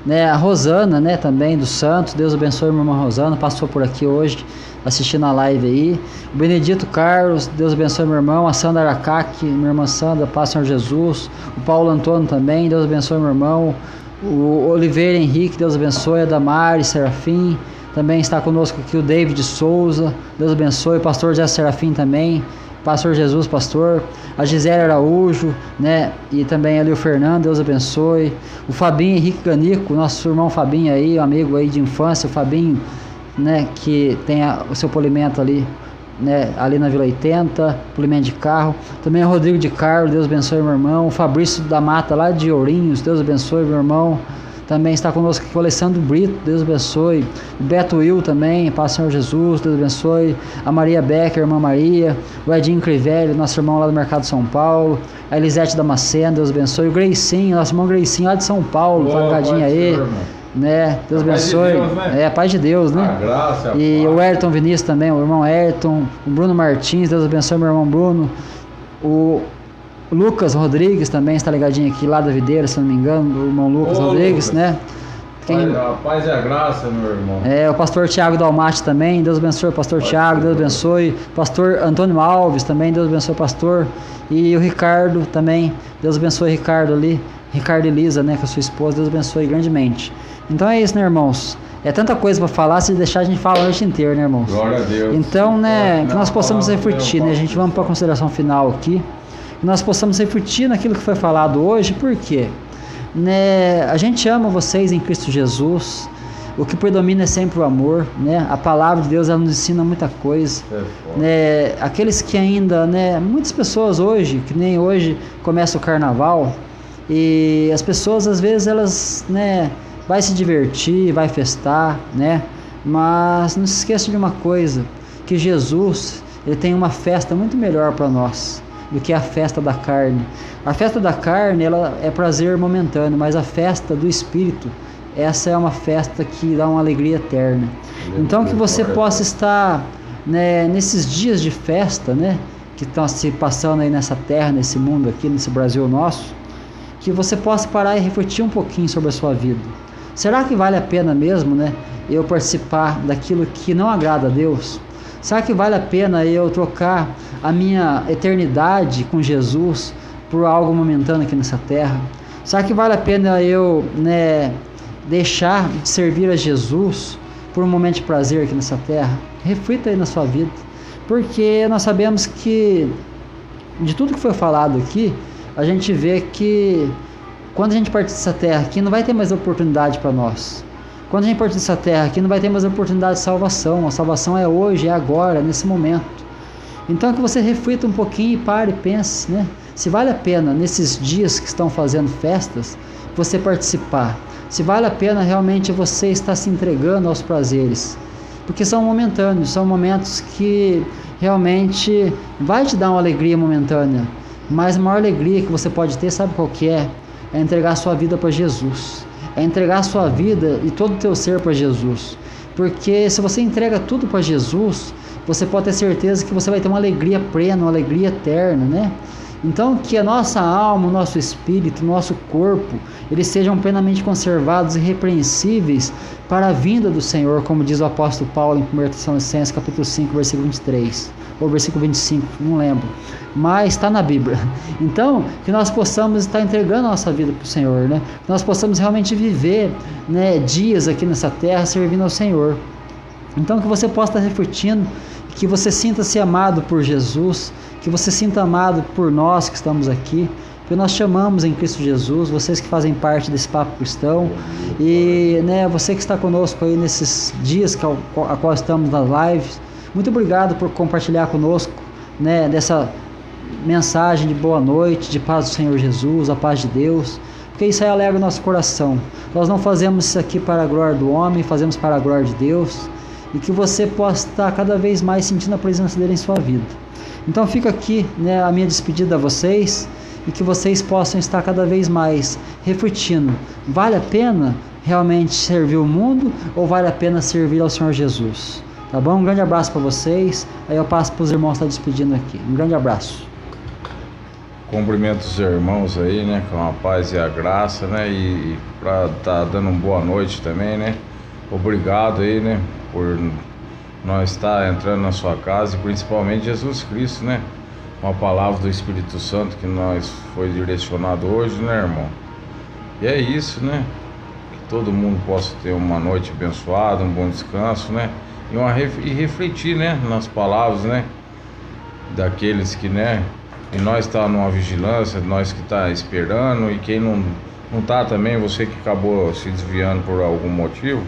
né, a Rosana, né, também do Santos, Deus abençoe a minha irmã Rosana, passou por aqui hoje, assistindo a live aí. O Benedito Carlos, Deus abençoe meu irmão. A Sandra Aracaque, minha irmã Sandra, paz Senhor Jesus. O Paulo Antônio também, Deus abençoe meu irmão. O Oliveira Henrique, Deus abençoe. A Damari Serafim, também está conosco aqui. O David Souza, Deus abençoe. O pastor José Serafim também, pastor Jesus, pastor. A Gisele Araújo, né, e também ali o Fernando, Deus abençoe. O Fabinho Henrique Ganico, nosso irmão Fabinho aí, um amigo aí de infância. O Fabinho, né, que tem o seu polimento ali, né, ali na Vila 80, polimento de carro. Também o Rodrigo de Carlos, Deus abençoe meu irmão. O Fabrício da Mata lá de Ourinhos, Deus abençoe meu irmão. Também está conosco aqui o Alessandro Brito, Deus abençoe. O Beto Will também, paz Senhor Jesus, Deus abençoe. A Maria Becker, irmã Maria. O Edinho Crivelli, nosso irmão lá do Mercado de São Paulo. A Elisete Damasceno, Deus abençoe. O Greicinho, nosso irmão Greicinho lá de São Paulo, tá ligadinho aí. Né? Deus abençoe. Deus, né? Paz de Deus, né? A graça, e o Ayrton Vinícius também, o irmão Ayrton. O Bruno Martins, Deus abençoe meu irmão Bruno. O Lucas Rodrigues também está ligadinho aqui lá da Videira, se não me engano, o irmão Lucas Rodrigues, Lucas, né? A paz e a graça, meu irmão. O pastor Tiago Dalmati também, Deus abençoe o pastor Tiago, Deus abençoe. Pastor Antônio Alves também, Deus abençoe o pastor. E o Ricardo também, Deus abençoe o Ricardo ali. Ricardo e Elisa, né, com a sua esposa, Deus abençoe grandemente. Então é isso, né, irmãos? É tanta coisa para falar, se deixar a gente fala a noite inteira, né, irmãos? Glória a Deus. Então, né, que nós possamos refletir, né? A gente vamos para a consideração final aqui. Que nós possamos refletir naquilo que foi falado hoje, por quê? Né, a gente ama vocês em Cristo Jesus. O que predomina é sempre o amor, né? A palavra de Deus, ela nos ensina muita coisa, né? Aqueles que ainda, né? Muitas pessoas hoje, que nem hoje começa o carnaval, e as pessoas às vezes elas, né? Vai se divertir, vai festar, né? Mas não se esqueça de uma coisa, que Jesus, ele tem uma festa muito melhor para nós do que a festa da carne. A festa da carne, ela é prazer momentâneo, mas a festa do Espírito, essa é uma festa que dá uma alegria eterna. Então que você possa estar, né, nesses dias de festa, né, que estão se passando aí nessa terra, nesse mundo aqui, nesse Brasil nosso, que você possa parar e refletir um pouquinho sobre a sua vida. Será que vale a pena mesmo, né, eu participar daquilo que não agrada a Deus? Será que vale a pena eu trocar a minha eternidade com Jesus por algo momentâneo aqui nessa terra? Será que vale a pena eu, né, deixar de servir a Jesus por um momento de prazer aqui nessa terra? Reflita aí na sua vida, porque nós sabemos que de tudo que foi falado aqui, a gente vê que quando a gente partir dessa terra aqui, não vai ter mais oportunidade para nós. Quando a gente partir dessa terra aqui, não vai ter mais oportunidade de salvação. A salvação é hoje, é agora, nesse momento. Então que você reflita um pouquinho e pare e pense, né? Se vale a pena, nesses dias que estão fazendo festas, você participar. Se vale a pena realmente você estar se entregando aos prazeres. Porque são momentâneos, são momentos que realmente vai te dar uma alegria momentânea. Mas a maior alegria que você pode ter, sabe qual que é? É entregar a sua vida para Jesus. É entregar a sua vida e todo o teu ser para Jesus. Porque se você entrega tudo para Jesus, você pode ter certeza que você vai ter uma alegria plena, uma alegria eterna, né? Então que a nossa alma, o nosso espírito, o nosso corpo, eles sejam plenamente conservados e irrepreensíveis para a vinda do Senhor, como diz o apóstolo Paulo em 1 Tessalonicenses capítulo 5, versículo 23, ou versículo 25, não lembro, mas está na Bíblia. Então, que nós possamos estar entregando a nossa vida para o Senhor, né? Que nós possamos realmente viver, né, dias aqui nessa terra servindo ao Senhor. Então que você possa estar refletindo, que você sinta-se amado por Jesus, que você sinta amado por nós que estamos aqui, que nós chamamos em Cristo Jesus, vocês que fazem parte desse Papo Cristão, e, né, você que está conosco aí nesses dias a qual estamos nas lives, muito obrigado por compartilhar conosco, né, dessa mensagem de boa noite, de paz do Senhor Jesus, a paz de Deus, porque isso aí alegra o nosso coração. Nós não fazemos isso aqui para a glória do homem, fazemos para a glória de Deus, e que você possa estar cada vez mais sentindo a presença dele em sua vida. Então fica aqui, né, a minha despedida a vocês, e que vocês possam estar cada vez mais refletindo, vale a pena realmente servir o mundo ou vale a pena servir ao Senhor Jesus? Tá bom? Um grande abraço para vocês, aí eu passo para os irmãos que estão despedindo aqui. Um grande abraço. Cumprimento os irmãos aí, né, com a paz e a graça, né, e para estar dando uma boa noite também, né. Obrigado aí, né, por nós estar entrando na sua casa, e principalmente Jesus Cristo, né, uma palavra do Espírito Santo que nós foi direcionado hoje, né, irmão. E é isso, né, que todo mundo possa ter uma noite abençoada, um bom descanso, né, e refletir, né, nas palavras, né, daqueles que, né, e nós tá numa vigilância, nós que tá esperando, e quem não tá também, você que acabou se desviando por algum motivo,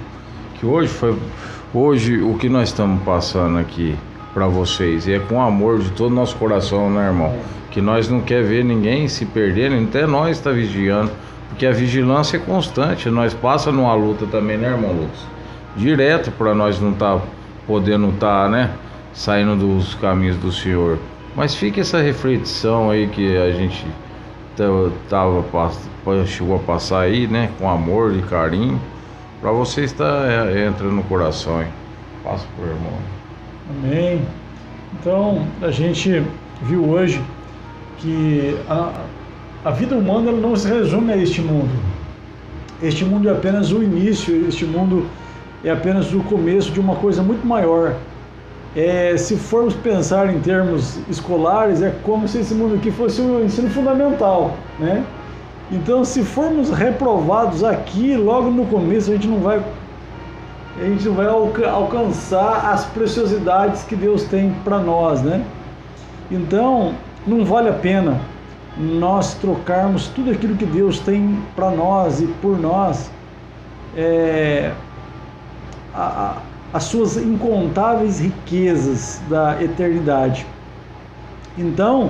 que hoje o que nós estamos passando aqui para vocês, e é com amor de todo o nosso coração, né, irmão? Que nós não quer ver ninguém se perder, até nós tá vigiando, porque a vigilância é constante, nós passa numa luta também, né, irmão Lucas? Direto para nós não tá podendo né, saindo dos caminhos do Senhor. Mas fica essa reflexão aí que a gente chegou a passar aí, né, com amor e carinho, para você estar entrando no coração, hein? Passa por irmão. Amém. Então, a gente viu hoje que a vida humana ela não se resume a este mundo. Este mundo é apenas o início, este mundo é apenas o começo de uma coisa muito maior. Se formos pensar em termos escolares, é como se esse mundo aqui fosse o ensino fundamental, né? Então, se formos reprovados aqui, logo no começo, a gente não vai a gente não vai alcançar as preciosidades que Deus tem para nós, né? Então, não vale a pena nós trocarmos tudo aquilo que Deus tem para nós e por nós, as suas incontáveis riquezas da eternidade. Então,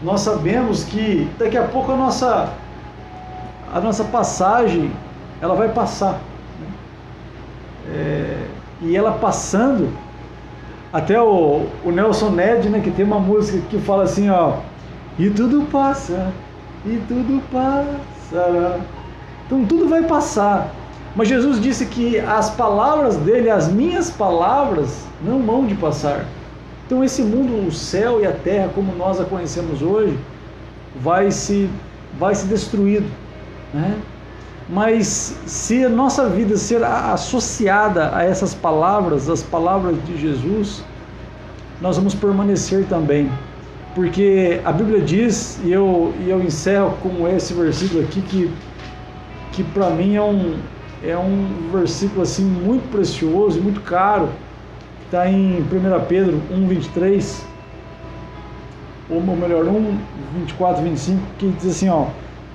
nós sabemos que daqui a pouco a nossa passagem, ela vai passar, né? E ela passando, até o Nelson Ned, né, que tem uma música que fala assim, ó, e tudo passa, e tudo passará. Então tudo vai passar. Mas Jesus disse que as palavras dele, as minhas palavras, não hão de passar. Então esse mundo, o céu e a terra, como nós a conhecemos hoje, vai se destruído, né? Mas se a nossa vida ser associada a essas palavras, as palavras de Jesus, nós vamos permanecer também. Porque a Bíblia diz, e eu encerro com esse versículo aqui, que para mim é um versículo assim, muito precioso e muito caro. Está em 1 Pedro 1,23, ou melhor, 1,24, 25, que diz assim, ó,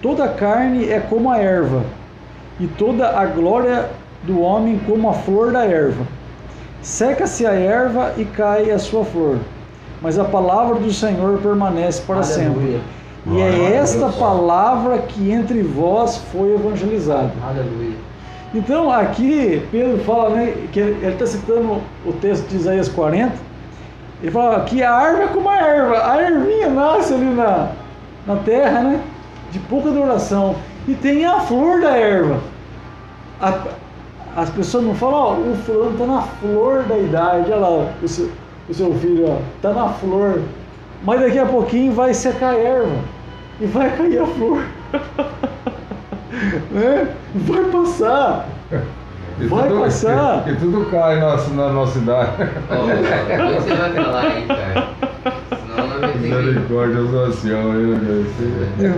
toda a carne é como a erva, e toda a glória do homem como a flor da erva. Seca-se a erva e cai a sua flor, mas a palavra do Senhor permanece para sempre. E é esta palavra que entre vós foi evangelizada. Aleluia. Então aqui Pedro fala, né, que ele está citando o texto de Isaías 40, ele fala que a árvore é como a erva, a ervinha nasce ali na terra, né, de pouca duração, e tem a flor da erva. As pessoas não falam, ó, o fulano está na flor da idade, olha lá o seu filho, está na flor, mas daqui a pouquinho vai secar a erva e vai cair a flor. Né? Vai passar. Vai passar. E tudo cai na nossa idade. O que você vai falar aí, cara? Senão não vai ter Misericórdia social.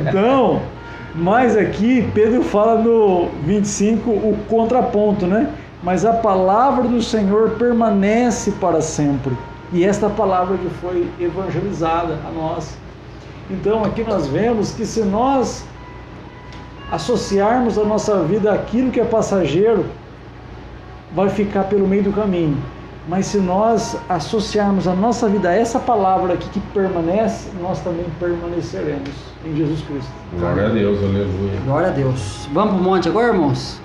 Então, mas aqui Pedro fala no 25 o contraponto, né? Mas a palavra do Senhor permanece para sempre. E esta palavra que foi evangelizada a nós. Então aqui nós vemos que se nós associarmos a nossa vida àquilo que é passageiro, vai ficar pelo meio do caminho. Mas se nós associarmos a nossa vida a essa palavra aqui que permanece, nós também permaneceremos em Jesus Cristo. Glória a Deus, aleluia. Glória a Deus. Vamos para o monte agora, irmãos?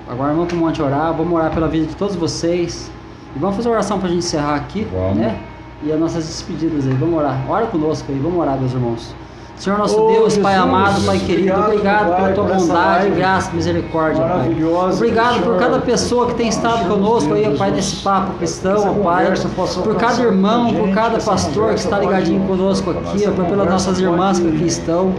Agora vamos para o monte orar. Vamos orar pela vida de todos vocês. E vamos fazer uma oração para a gente encerrar aqui, né? E as nossas despedidas aí. Vamos orar. Ora conosco aí. Vamos orar, meus irmãos. Senhor nosso Deus, Jesus, Pai amado, Pai querido, obrigado pela tua bondade, graça, misericórdia, Pai. Obrigado por cada pessoa que tem estado conosco aí, Pai, nesse papo cristão, Pai. Por cada irmão, por cada pastor que está ligadinho conosco aqui, Pai, pelas nossas irmãs que aqui estão.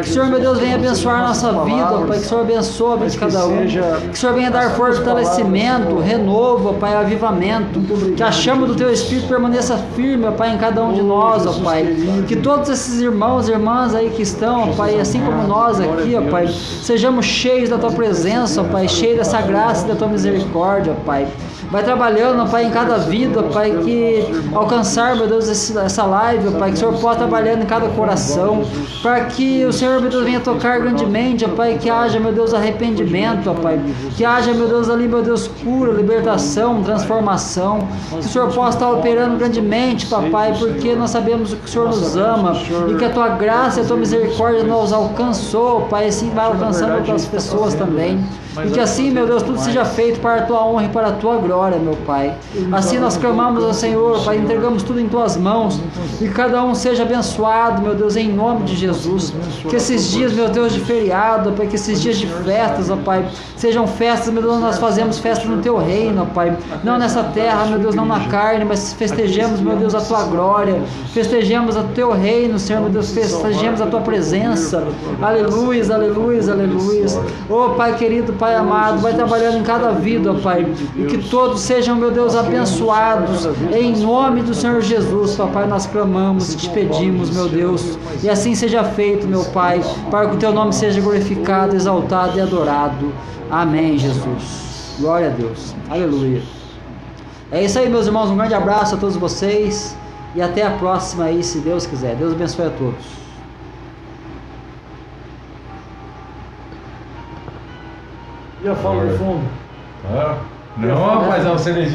Que o Senhor, meu Deus, venha abençoar a nossa vida, Pai, que o Senhor abençoe a vida de cada um. Que o Senhor venha dar fortalecimento, renovo, Pai, avivamento. Que a chama do Teu Espírito permaneça firme, Pai, em cada um de nós, ó Pai. Que todos esses irmãos e irmãs aí que estão, ó Pai, assim como nós aqui, ó Pai, sejamos cheios da Tua presença, ó Pai, cheios dessa graça e da Tua misericórdia, ó Pai. Vai trabalhando, ó Pai, em cada vida, ó Pai, que alcançar, meu Deus, essa live, ó Pai, que o Senhor possa trabalhando em cada coração, para que o Senhor, meu Deus, venha tocar grandemente, ó Pai, que haja, meu Deus, arrependimento, ó Pai, que haja, meu Deus, ali, meu Deus, cura, libertação, transformação, que o Senhor possa estar operando grandemente, papai, porque nós sabemos que o Senhor nos ama e que a Tua graça e a Tua misericórdia nos alcançou, Pai, e assim vai alcançando outras pessoas também. E que assim, meu Deus, tudo seja feito para a Tua honra e para a Tua glória, meu Pai. Assim nós clamamos ao Senhor, Pai, entregamos tudo em Tuas mãos. E cada um seja abençoado, meu Deus, em nome de Jesus. Que esses dias, meu Deus, de feriado, Pai, que esses dias de festas, ó Pai, sejam festas, meu Deus, nós fazemos festa no Teu reino, ó Pai. Não nessa terra, meu Deus, não na carne, mas festejemos, meu Deus, a Tua glória. Festejemos o Teu reino, Senhor, meu Deus, festejemos a Tua presença. Aleluia, aleluia, aleluia. Oh, Pai querido, Pai amado, vai trabalhando em cada vida, ó Pai, e que todos sejam, meu Deus, abençoados, em nome do Senhor Jesus, papai, nós clamamos e te pedimos, meu Deus, e assim seja feito, meu Pai, para que o Teu nome seja glorificado, exaltado e adorado. Amém, Jesus. Glória a Deus. Aleluia. É isso aí, meus irmãos. Um grande abraço a todos vocês. E até a próxima aí, se Deus quiser. Deus abençoe a todos. E a fala do fundo? Não, rapaz, é uma cerejinha.